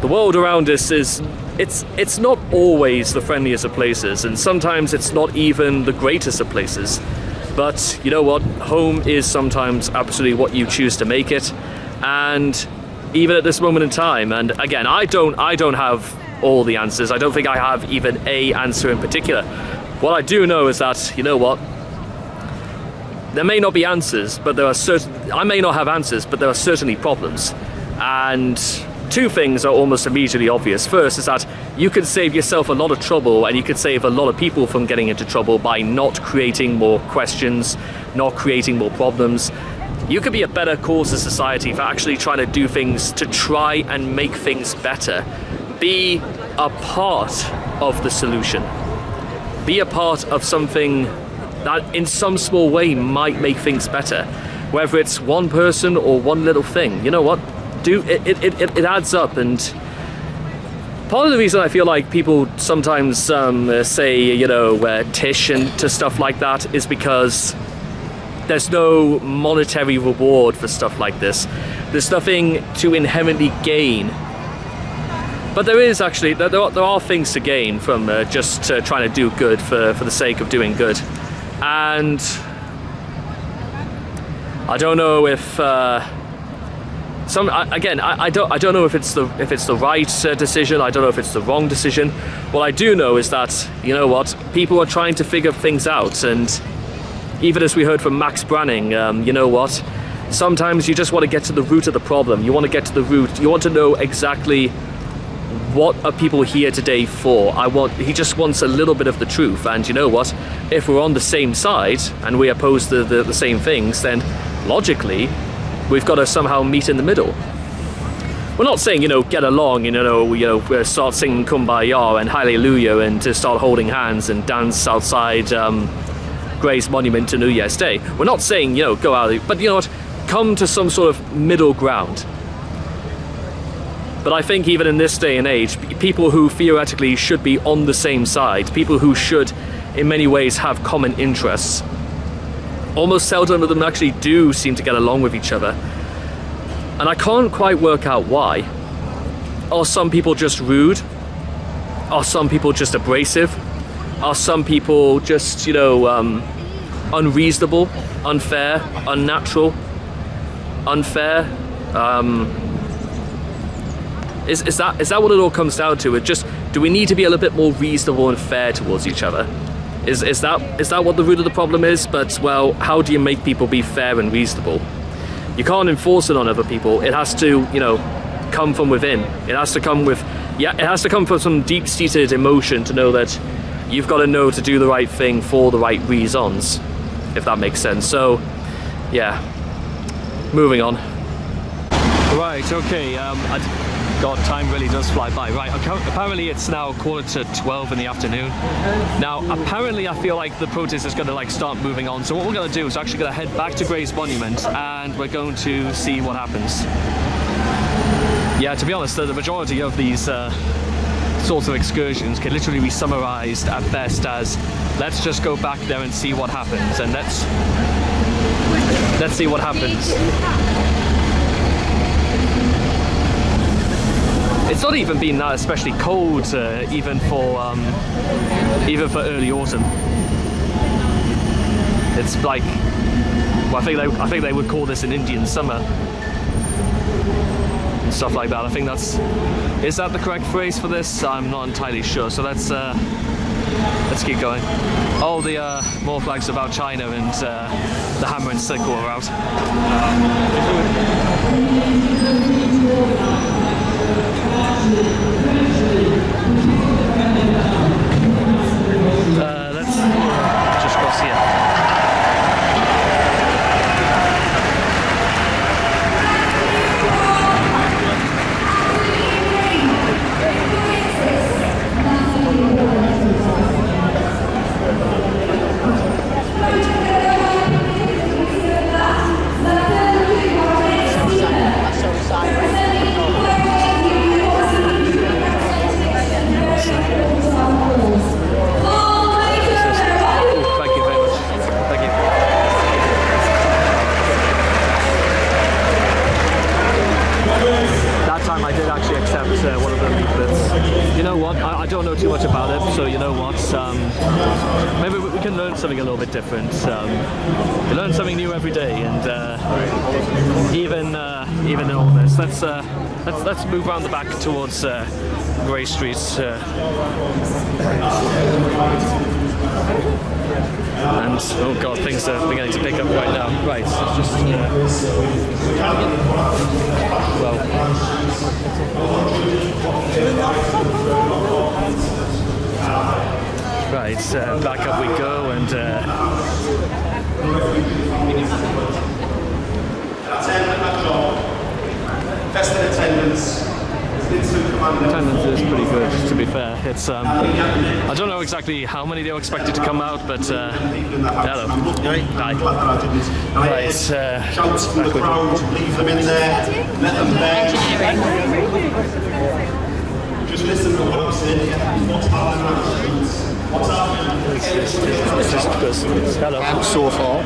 world around us it's not always the friendliest of places, and sometimes it's not even the greatest of places. But you know what? Home is sometimes absolutely what you choose to make it, and even at this moment in time. And again, I don't have all the answers. I don't think I have even a answer in particular. What I do know is that, you know what, there may not be answers, but I may not have answers, but there are certainly problems. And two things are almost immediately obvious. First is that you can save yourself a lot of trouble, and you could save a lot of people from getting into trouble by not creating more questions, not creating more problems. You could be a better cause of society for actually trying to do things to try and make things better. Be a part of the solution. Be a part of something that in some small way might make things better. Whether it's one person or one little thing. You know what? It adds up. And part of the reason I feel like people sometimes say, tish and to stuff like that is because there's no monetary reward for stuff like this. There's nothing to inherently gain. But there is actually, there are things to gain from just trying to do good for the sake of doing good. And I don't know if I don't know if it's the right decision. I don't know if it's the wrong decision. What I do know is that, you know what, people are trying to figure things out, and even as we heard from Max Branning, you know what, sometimes you just want to get to the root of the problem. You want to get to the root. You want to know exactly what are people here today for? He just wants a little bit of the truth. And you know what? If we're on the same side and we oppose the same things, then logically, we've got to somehow meet in the middle. We're not saying, get along, start singing Kumbaya and Hallelujah and to start holding hands and dance outside Gray's Monument to New Year's Day. We're not saying, go out, but you know what? Come to some sort of middle ground. But I think even in this day and age, people who theoretically should be on the same side, people who should in many ways have common interests, almost seldom of them actually do seem to get along with each other. And I can't quite work out why. Are some people just rude? Are some people just abrasive? Are some people just, unreasonable, unfair, unnatural, unfair? Is that what it all comes down to? Do we need to be a little bit more reasonable and fair towards each other? Is that what the root of the problem is? But well, how do you make people be fair and reasonable? You can't enforce it on other people. It has to, come from within. It has to come from some deep-seated emotion to know that you've got to know to do the right thing for the right reasons, if that makes sense. So, yeah, moving on. Right, okay, God, time really does fly by. Right, apparently it's now 11:45 in the afternoon. Now, apparently I feel like the protest is going to start moving on. So what we're going to do is actually going to head back to Gray's Monument and we're going to see what happens. Yeah, to be honest, the majority of these sorts of excursions can literally be summarized at best as, let's just go back there and see what happens. And let's see what happens. It's not even been that especially cold, even for early autumn. It's like, well, I think they would call this an Indian summer and stuff like that. I think is that the correct phrase for this? I'm not entirely sure. So let's keep going. Oh, the more flags about China and the hammer and sickle are out. Let's just cross here. One of the leaflets. You know what? I don't know too much about it, so you know what? Maybe we can learn something a little bit different. We learn something new every day, and even in all this, let's move around the back towards Grey Street. And oh god, things are beginning to pick up right now. Right, it's just well. Right, back up we go, and attendance is pretty good, to be fair. It's I don't know exactly how many they're expected to come out, but hello. Hi. Right, Shout to the crowd, leave them in there, let them beg. Just listen to what I'm saying. What's happening? What's happening? It's just because hello. So far.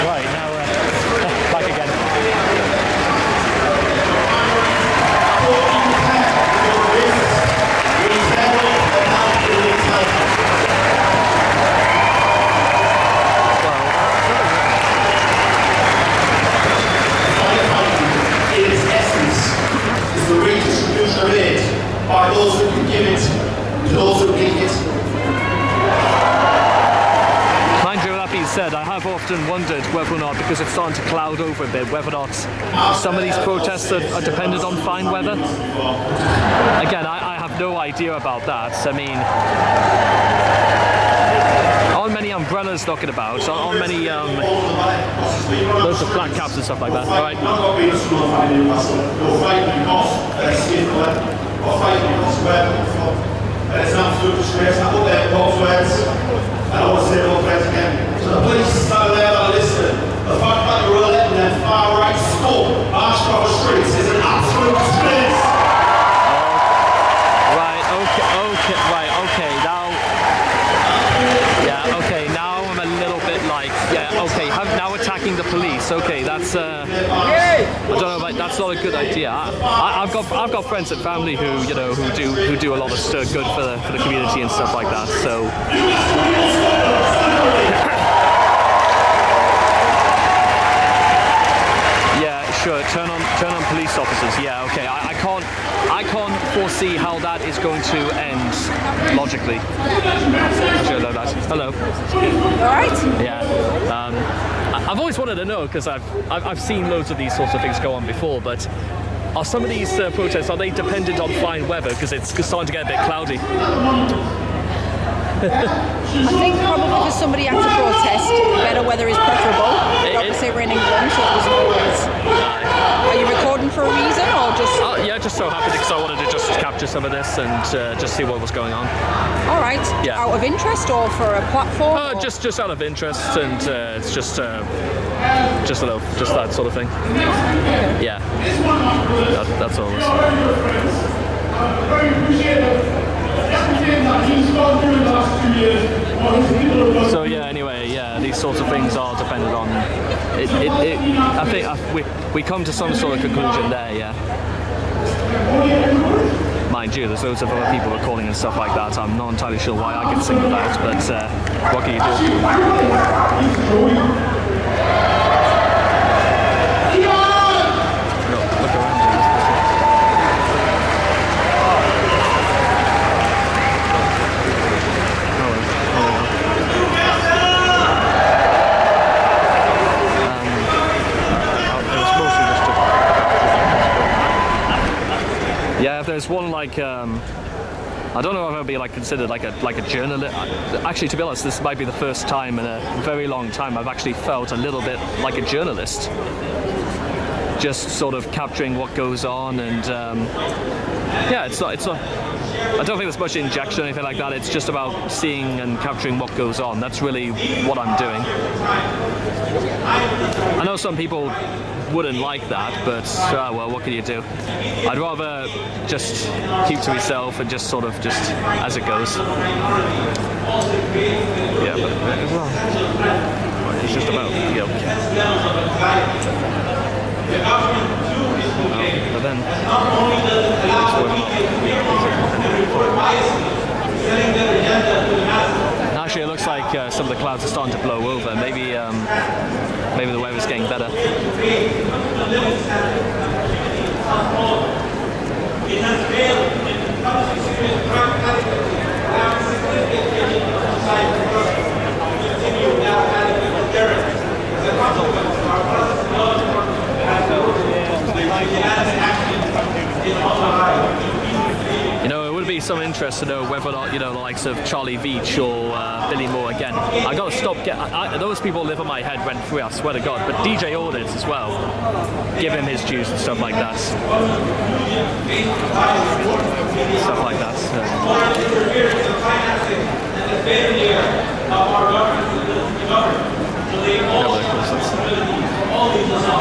Right, now back again. By those who can give it to those who need it. Mind you, that said, I have often wondered whether or not, because it's starting to cloud over a bit, whether or not some of these protests are dependent on fine weather. Again, I have no idea about that. I mean, aren't many umbrellas knocking about? Aren't many loads of flat caps and stuff like that? All right. It's an absolute disgrace. I put their words, and I want to say those words again. So the police stand there and listen. The fact that you're letting them far right scum march down the streets is an absolute disgrace. Right. Okay. Now I'm a little bit like, okay. Now attacking the police. Okay, that's I don't know. That's not a good idea. I've got friends and family who who do a lot of good for the community and stuff like that. So. Yeah, sure. Turn on police officers. Yeah, okay. I can't foresee how that is going to end logically. Sure, know that. Hello. All right. Yeah. I've always wanted to know, because I've seen loads of these sorts of things go on before, but are some of these protests, are they dependent on fine weather? Because it's starting to get a bit cloudy. I think probably for somebody at a protest, better weather is preferable. Obviously we're in England, so it wasn't always. Are you recording for a reason, or just? Yeah, just so happened because I wanted to just capture some of this and just see what was going on. All right. Yeah. Out of interest or for a platform? Just out of interest, and it's just that sort of thing. Yeah. That's all. So yeah, anyway, yeah, these sorts of things are dependent on it. I think we come to some sort of conclusion there, yeah. Mind you, there's loads of other people recording and stuff like that. I'm not entirely sure why I get singled out, but what can you do? Look around. Yeah, if there's one like I don't know if I'd be like considered like a journalist. Actually, to be honest, this might be the first time in a very long time I've actually felt a little bit like a journalist. Just sort of capturing what goes on, and yeah, it's not. I don't think there's much injection or anything like that. It's just about seeing and capturing what goes on. That's really what I'm doing. I know some people wouldn't like that, but well, what can you do? I'd rather just keep to myself and just sort of just as it goes. Yeah, but well, it's just about but then actually, it looks like some of the clouds are starting to blow over. Maybe the weather's getting better. You know, it would be some interest to know whether or not, the likes of Charlie Veach or Billy Moore again. I got to stop. Those people live in my head rent free, I swear to God. But DJ Audits as well. Give him his dues and stuff like that. Stuff like that.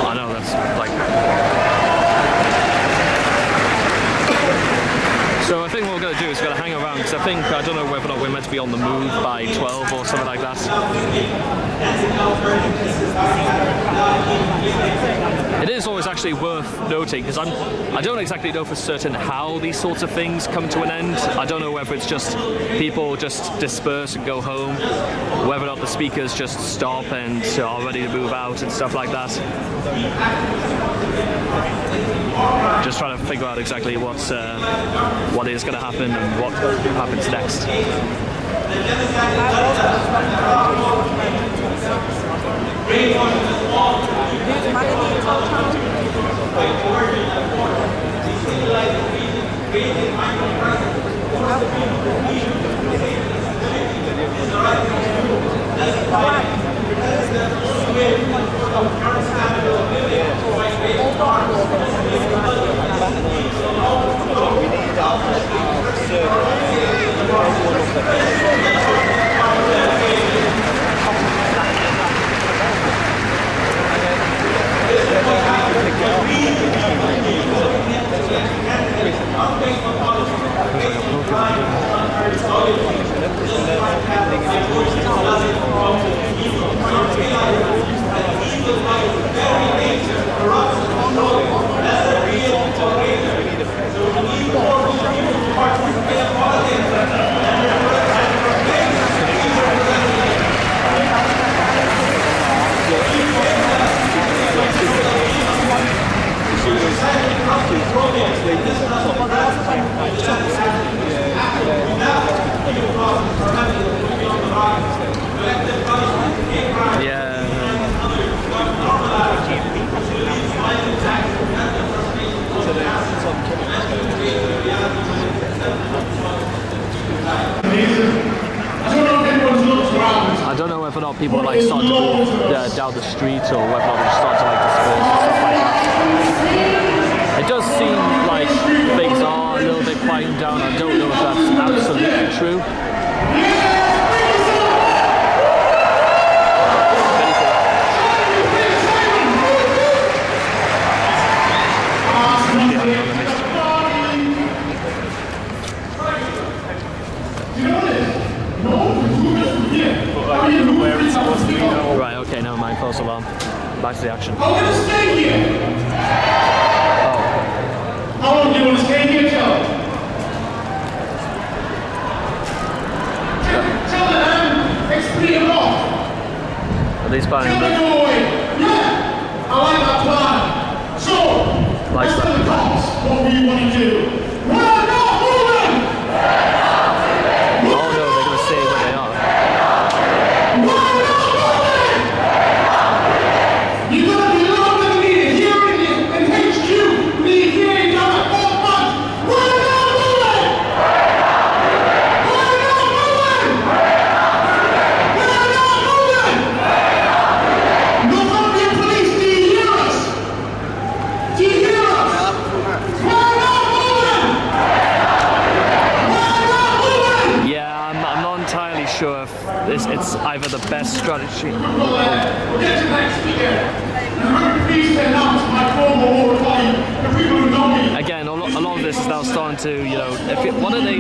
I know that's like. So I think what we're going to do is we're going to hang around, because I don't know whether or not we're meant to be on the move by 12 or something like that. It is always actually worth noting, because I don't exactly know for certain how these sorts of things come to an end. I don't know whether it's just people just disperse and go home, whether or not the speakers just stop and are ready to move out and stuff like that. Just trying to figure out exactly what is going to happen and what happens next. I don't know whether or not people are like starting to walk down the street, or whether or not they start to like disperse and stuff like that. It does seem like things are a little bit quieting down. I don't know if that's absolutely true. Right, okay, never mind, false alarm. Back to the action. I want to stay here. Oh. How long do you want to stay here, Joe? Tell them, explain it off. Are these planning Tell them to go away. Yeah, I like that plan. So, Like let's tell the that. cops what we want to do. We're not moving! Oh no, they're going to say what they are. We're not moving! You're going to be loud and need hearing in HQ. We need hearing down at all months. We're not moving! We're not moving! We're not moving! Northumbria Police, do you hear us? Do you hear us? We're not moving! We're not moving! Yeah, I'm not entirely sure if it's either the best strategy. We'll get to next weekend. And I'm very pleased to announce my former war colleague, the people who know me. Again, a lot of this is now starting to, you know, what are they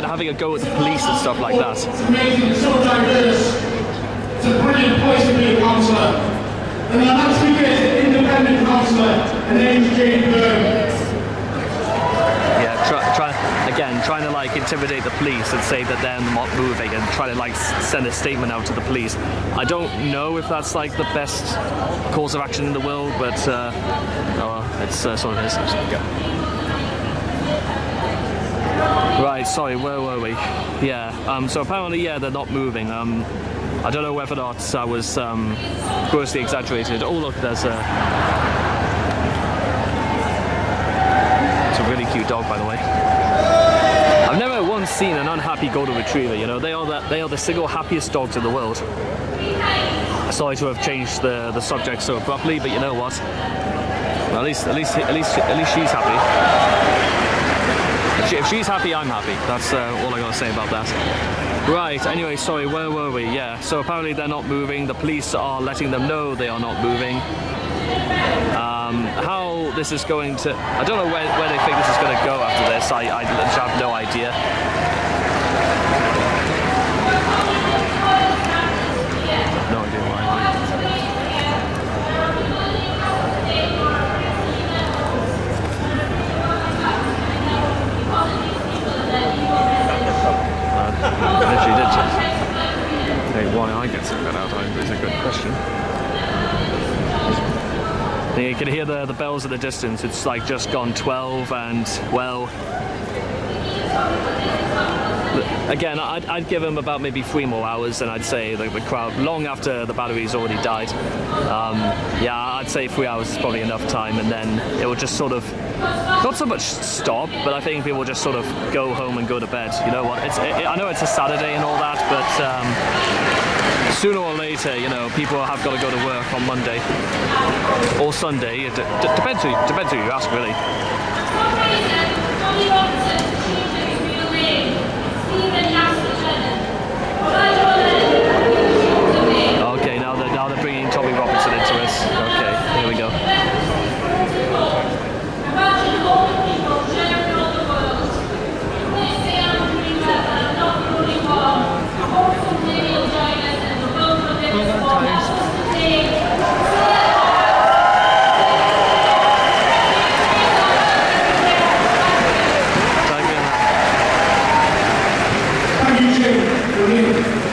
having a go at the police and stuff like that? It's amazing, it's so diverse. It's a brilliant place to be a councillor. And our next speaker is an independent councillor, her name's Jane Byrne. Yeah, trying to like intimidate the police and say that they're not moving, and trying to like send a statement out to the police. I don't know if that's like the best course of action in the world, but it's sort of is. Right, sorry, where were we? Yeah, so apparently, yeah, they're not moving. I don't know whether or not I was grossly exaggerated. Oh look, there's a... It's a really cute dog, by the way. I've never once seen an unhappy golden retriever. You know, they are the single happiest dogs in the world. Sorry to have changed the subject so abruptly, but you know what? Well, at least she's happy. If she's happy, I'm happy. That's all I gotta say about that. Right. Anyway, sorry. Where were we? Yeah. So apparently they're not moving. The police are letting them know they are not moving. How this is going to... I don't know where they think this is going to go after this. I have no idea. No idea why. Literally did just... Hey, why I get sent that out is a good question. You can hear the bells at the distance. It's like just gone 12 and, well... again, I'd give them about maybe 3 more hours, and I'd say the crowd, long after the battery's already died. Yeah, I'd say 3 hours is probably enough time, and then it will just sort of, not so much stop, but I think people will just sort of go home and go to bed. You know what? I know it's a Saturday and all that, but sooner or later, you know, people have got to go to work on Monday or Sunday. It depends who you ask, really. Okay, now they're bringing Tommy Robinson into us. Okay, here we go.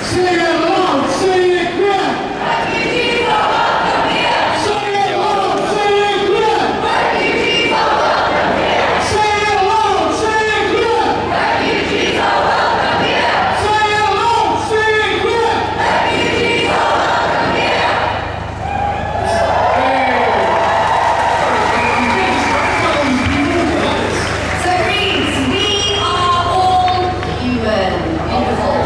Say it loud, say it clear. Refugees are welcome here. Say it loud, say it clear. Refugees are welcome here. Say it loud, say it clear. Refugees are welcome here. Say it loud, say it clear. Refugees are welcome here. So Reeds, we are all human. Beautiful.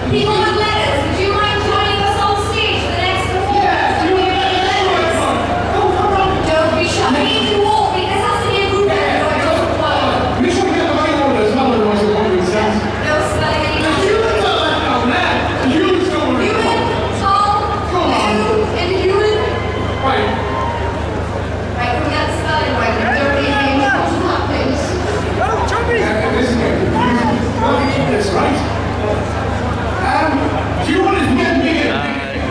People with letters, would you mind joining us on stage for the next performance? Don't be shy. I need to walk because that's the new group. We should get the right order as well, otherwise it won't make sense. No spelling anymore. Humans are left out, man. The humans don't worry. Human, tall, new, and human. Right. Right, we got the spelling right. Don't be named. What's happening? Listen here. Let me keep this right. Do you want his men big and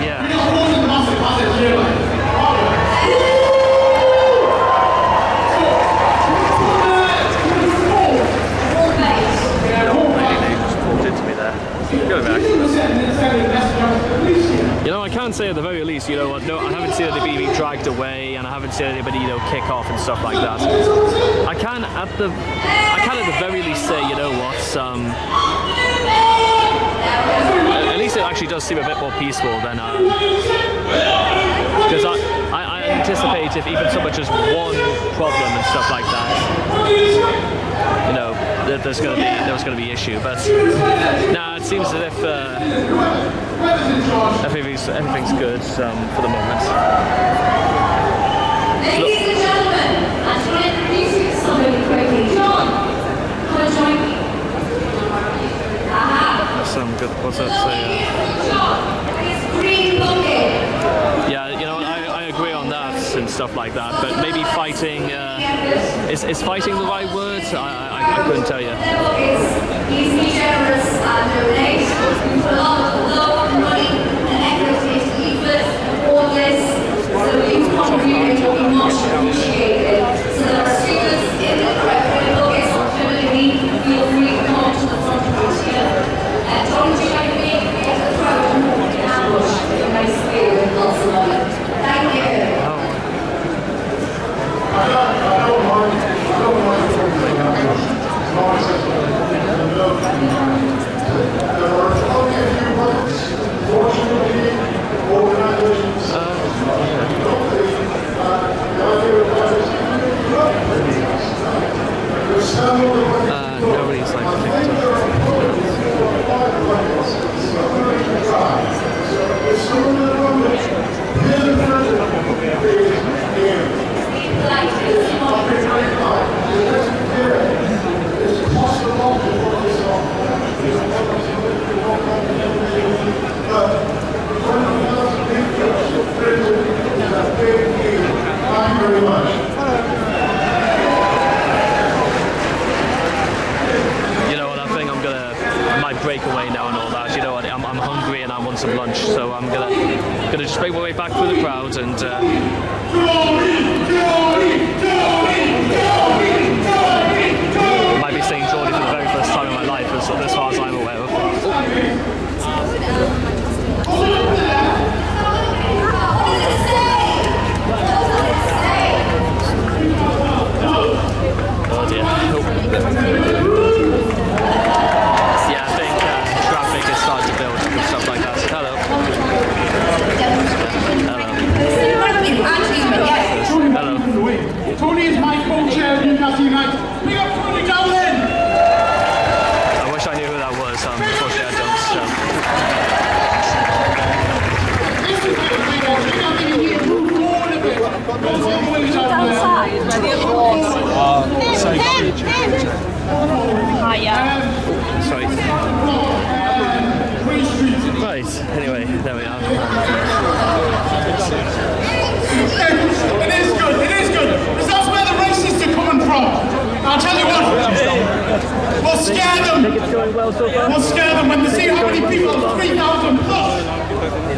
Yeah. we just roll in the massive clear line. You know, I can say at the very least, you know what, no, I haven't seen anybody being dragged away, and I haven't seen anybody, you know, kick off and stuff like that. I can at the very least say, you know what, at least it actually does seem a bit more peaceful than, because I anticipate if even so much as one problem and stuff like that, you know, that there was going to be issue, but nah, it seems as if everything's good for the moment. Ladies and gentlemen, I just want to introduce you to somebody quickly. John, come and join me. Some good. What's that say? John, it's green looking. Yeah, you know, I agree on that and stuff like that, but maybe fighting is fighting the right word? I couldn't tell you. Easy, generous, and donate. We put a lot of love, money, and equity into leaflets and all this, so you contribute will be much appreciated. So there are students in the buckets opportunity. Feel free to come to the front of the here. And don't join me in the crowd and ambush with a nice beer and lots of money. Thank you. I don't mind there are only a few ones. Fortunately, organizations nobody's like Thank you very much. You know what, I think I might break away now and all that. You know what, I'm hungry and I want some lunch, so I'm gonna just break my way back through the crowd and might be saying Geordie for the very first time in my life, as far as I'm aware of. It is good, because that's where the racists are coming from. I'll tell you what, we'll scare them. We'll scare them when they see how many people, 3,000 plus,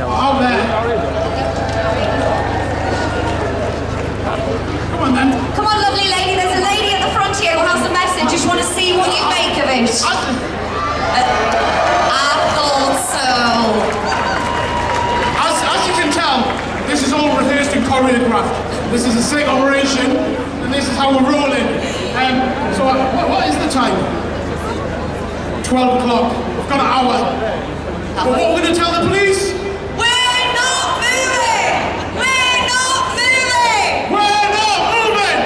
out there. Come on then. Come on, lovely lady. There's a lady at the front here who has a message. Just want to see what you make of it. I thought so. As you can tell, this is all rehearsed and choreographed. This is a state operation, and this is how we're rolling. So what is the time? 12 o'clock. We've got an hour. But what we're going to tell the police? We're not moving! We're not moving! We're not moving!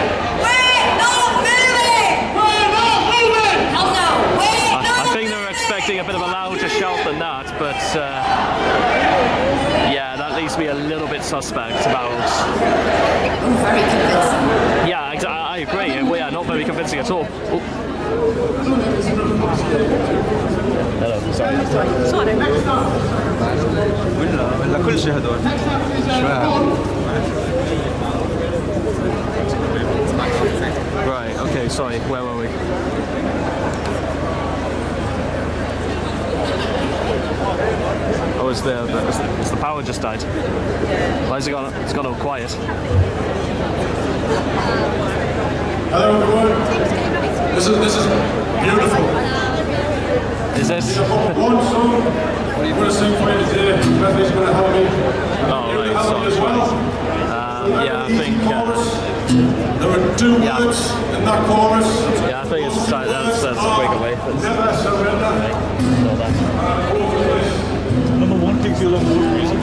We're not moving! We're not moving! Hell no! We're not I think they were expecting a bit of a louder shout than that, but yeah, that leaves me a little bit suspect about. very convincing. Yeah, I agree. Well, yeah, not very convincing at all. Oh. Hello, sorry. ولا كل شيء هذول Right, okay, sorry, where were we? Oh, is the power just died? Why has it gone? It's gone all quiet. Hello everyone. This is beautiful. Is this? One song I'm going to sing for you today. Bethany's going to help me. Oh, right, Help me as well. yeah, I think. There are two words in that chorus. Yeah, I think it's time. That's a breakaway. Never surrender. number one takes you along with music.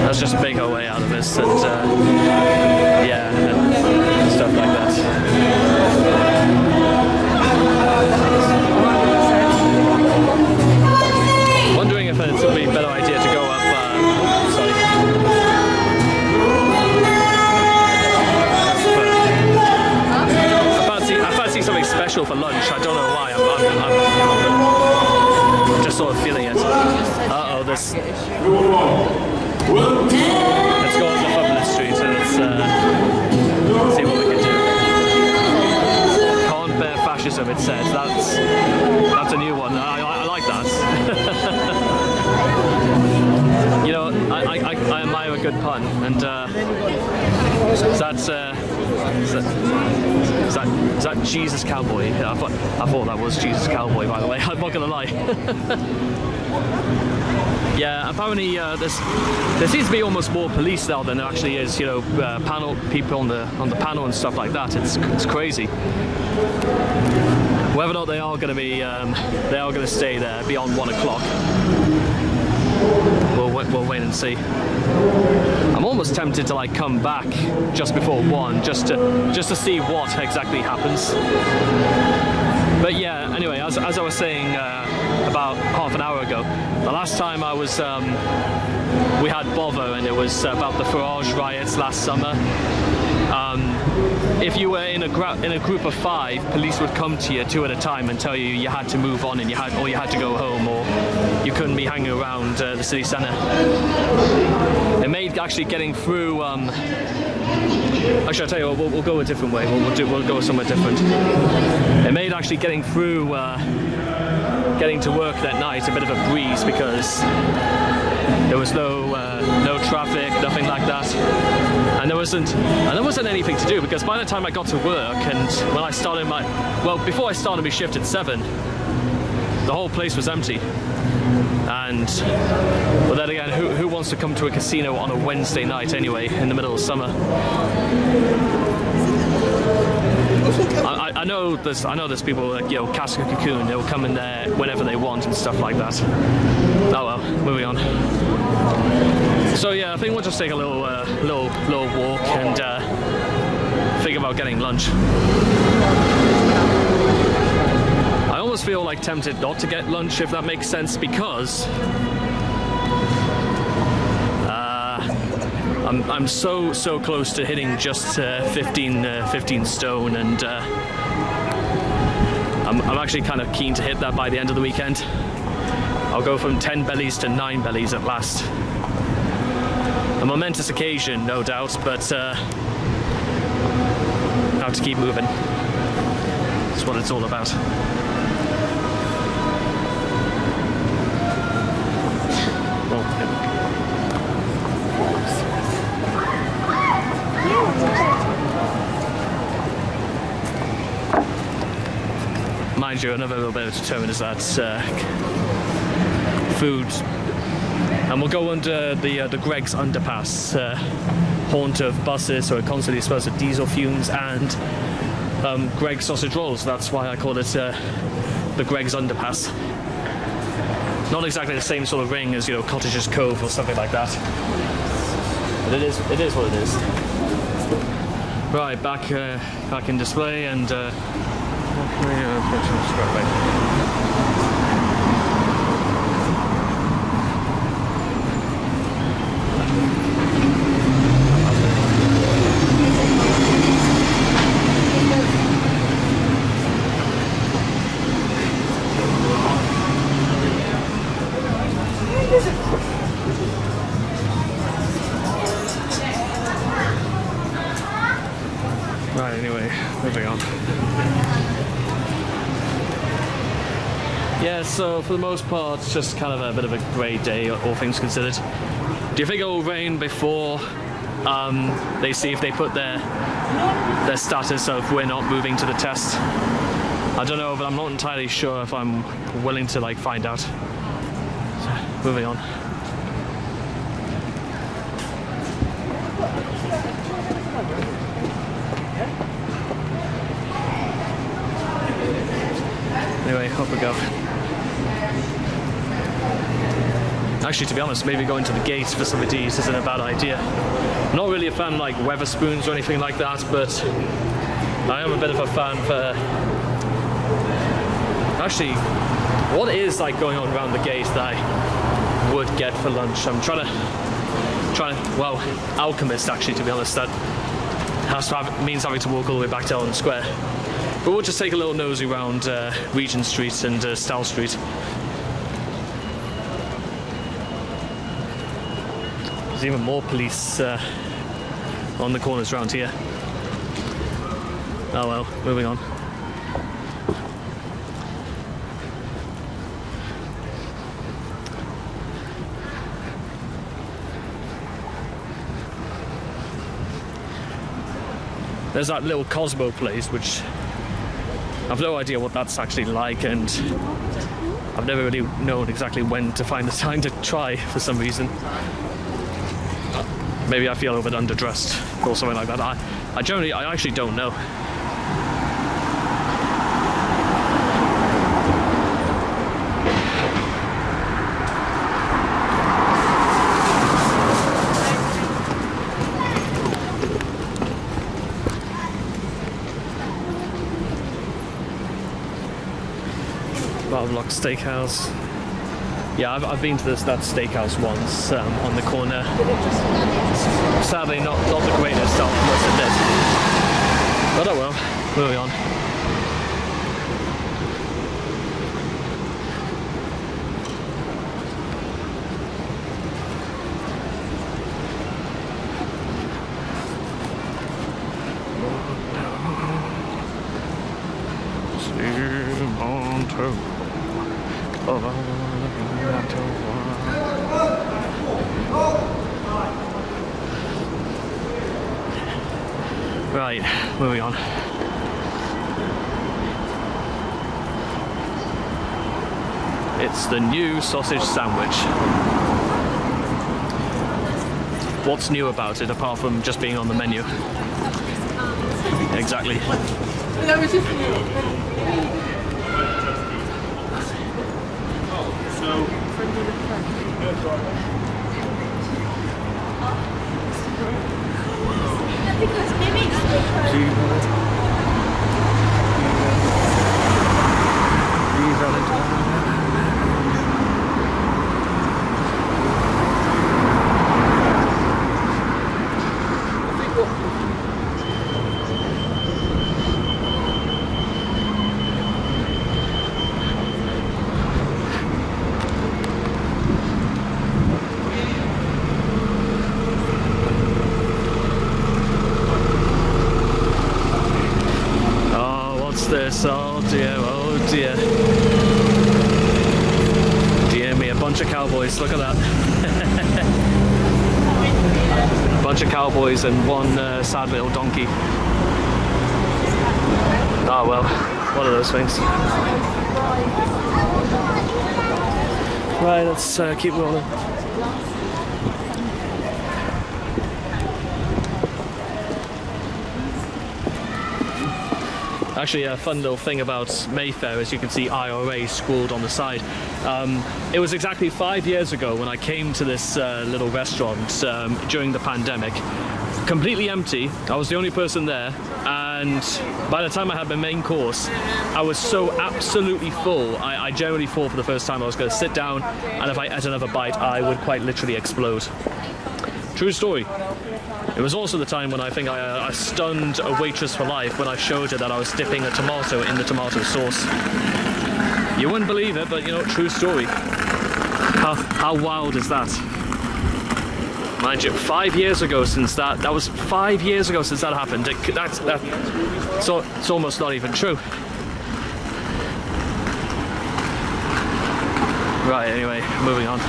Let's just make our way out of this and yeah, and stuff like that. Wondering if it would be a better idea to go up. Sorry. I fancy something special for lunch. I don't know why. I'm just sort of feeling it. Uh-oh, this. Let's go on the Public Street and let's see what we can do. Can't bear fascism, it says. That's a new one. I like that. You know, I admire a good pun, and is that Jesus Cowboy? I thought that was Jesus Cowboy, by the way. I'm not gonna lie. Yeah, apparently there seems to be almost more police now than there actually is. You know, panel people on the panel and stuff like that. It's crazy. Whether or not they are going to stay there beyond 1 o'clock, we'll wait and see. I'm almost tempted to like come back just before 1, just to see what exactly happens. But yeah, anyway, as I was saying about half an hour ago, the last time I was, we had Bovo, and it was about the Farage riots last summer. If you were in a group of 5, police would come to you 2 at a time and tell you you had to move on and you had to go home, or you couldn't be hanging around the city centre. It made actually getting through. Actually, I'll tell you what, we'll go a different way. We'll go somewhere different. It made actually getting through, getting to work that night a bit of a breeze, because there was no traffic, nothing like that, and there wasn't anything to do, because by the time I got to work and when I started before I started my shift at 7, the whole place was empty. And but then again, who wants to come to a casino on a Wednesday night anyway, in the middle of summer? I know there's people like, you know, Castle Cocoon, they'll come in there whenever they want and stuff like that. Oh well, moving on. So yeah, I think we'll just take a little walk and think about getting lunch. I almost feel like tempted not to get lunch, if that makes sense, because I'm so close to hitting just 15 stone, and I'm actually kind of keen to hit that by the end of the weekend. I'll go from 10 bellies to 9 bellies at last. A momentous occasion, no doubt, but have to keep moving. That's what it's all about. Oh, mind you, another little bit of determined is that food, and we'll go under the Greg's underpass, haunt of buses, so it constantly smells of diesel fumes, and Greg's sausage rolls. That's why I call it the Greg's underpass. Not exactly the same sort of ring as, you know, Cottager's Cove or something like that, but it is what it is. Right, back in display, and right, anyway, moving on. Yeah, so for the most part, it's just kind of a bit of a grey day, all things considered. Do you think it will rain before they see if they put their status of we're not moving to the test? I don't know, but I'm not entirely sure if I'm willing to like find out. So, moving on. Anyway, up we go. Actually, to be honest, maybe going to the gates for some of these isn't a bad idea. I'm not really a fan like Weatherspoons or anything like that, but I am a bit of a fan for... Actually, what is like going on around the gate that I would get for lunch? I'm trying to, well, Alchemist actually, to be honest, that means having to walk all the way back to Ellen Square. But we'll just take a little nosy around Regent Street and Stowell Street. There's even more police on the corners around here. Oh well, moving on. There's that little Cosmo place, which I've no idea what that's actually like, and I've never really known exactly when to find the time to try for some reason. Maybe I feel a bit underdressed or something like that. I actually don't know. Lock Steakhouse. Yeah, I've been to that steakhouse once on the corner. Sadly, not the greatest, I must admit. But oh well, moving on. Right, moving on. It's the new sausage sandwich. What's new about it apart from just being on the menu? Exactly. Because maybe it's cowboys. Look at that. A bunch of cowboys and one sad little donkey. Oh well, one of those things. Right, let's keep rolling. Actually, a fun little thing about Mayfair is you can see IRA scrawled on the side. It was exactly 5 years ago when I came to this little restaurant during the pandemic. Completely empty. I was the only person there, and by the time I had my main course, I was so absolutely full. I generally thought for the first time I was going to sit down, and if I ate another bite, I would quite literally explode. True story. It was also the time when I think I stunned a waitress for life when I showed her that I was dipping a tomato in the tomato sauce. You wouldn't believe it, but you know, true story. How wild is that? Mind you, 5 years ago since that was 5 years ago since that happened. So it's almost not even true. Right, anyway, moving on.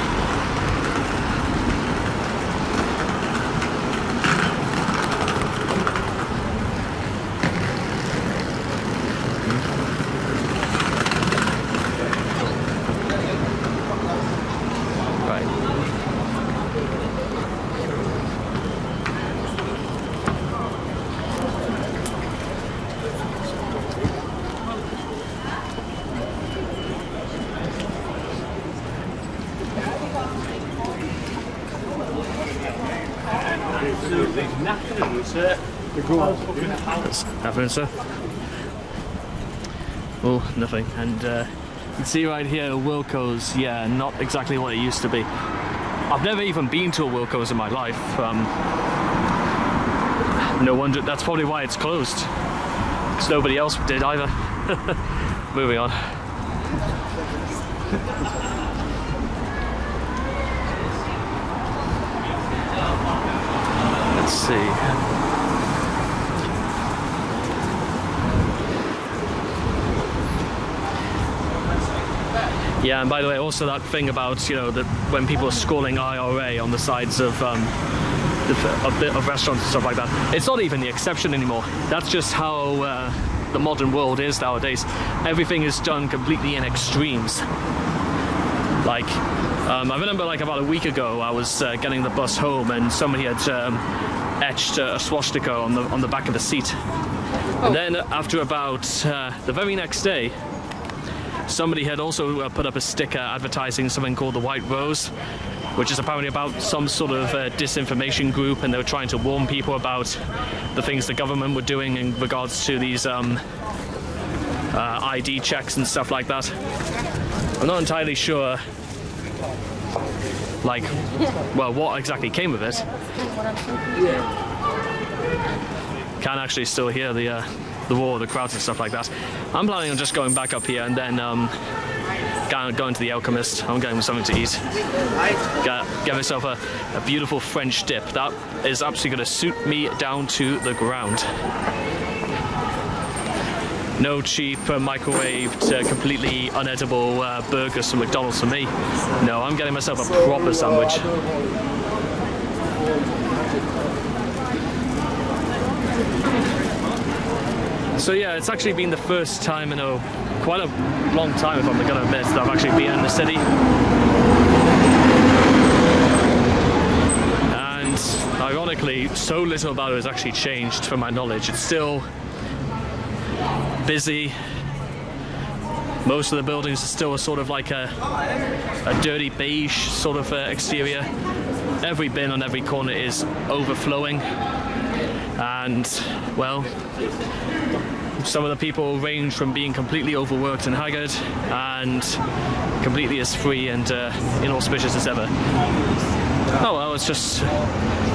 Happening, sir? Oh, nothing. And you can see right here, Wilko's, yeah, not exactly what it used to be. I've never even been to a Wilko's in my life. No wonder, that's probably why it's closed. Because nobody else did either. Moving on. Let's see. Yeah, and by the way, also that thing about, you know, that when people are scrawling IRA on the sides of restaurants and stuff like that, it's not even the exception anymore. That's just how the modern world is nowadays. Everything is done completely in extremes. Like, I remember like about a week ago, I was getting the bus home and somebody had etched a swastika on the back of the seat. And then after about the very next day, somebody had also put up a sticker advertising something called the White Rose, which is apparently about some sort of disinformation group, and they were trying to warn people about the things the government were doing in regards to these ID checks and stuff like that. I'm not entirely sure, like, well, what exactly came of it. Can actually still hear the roar of the crowds and stuff like that. I'm planning on just going back up here and then going to the Alchemist. I'm getting something to eat. Get myself a beautiful French dip. That is absolutely going to suit me down to the ground. No cheap microwaved, completely unedible burgers from McDonald's for me. No, I'm getting myself a proper sandwich. So yeah, it's actually been the first time in quite a long time, if I'm going to admit, that I've actually been in the city. And ironically, so little about it has actually changed from my knowledge. It's still busy. Most of the buildings are still a sort of like a dirty beige sort of exterior. Every bin on every corner is overflowing. And, well, some of the people range from being completely overworked and haggard and completely as free and inauspicious as ever. Oh well, it's just,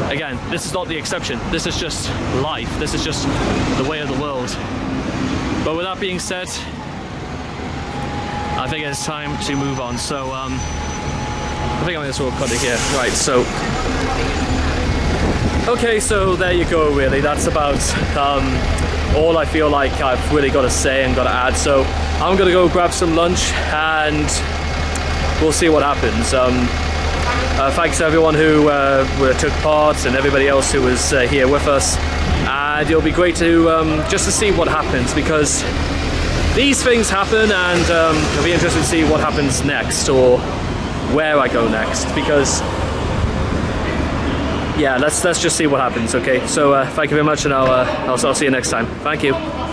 again, this is not the exception. This is just life. This is just the way of the world. But with that being said, I think it's time to move on. So, I think I'm going to sort of cut it here. Right, so... Okay, so there you go, really. That's about all I feel like I've really got to say and got to add. So I'm going to go grab some lunch and we'll see what happens. Thanks to everyone who took part and everybody else who was here with us. And it'll be great to just to see what happens, because these things happen, and it'll be interesting to see what happens next, or where I go next, because yeah, let's just see what happens. Okay, so thank you very much, and I'll see you next time. Thank you.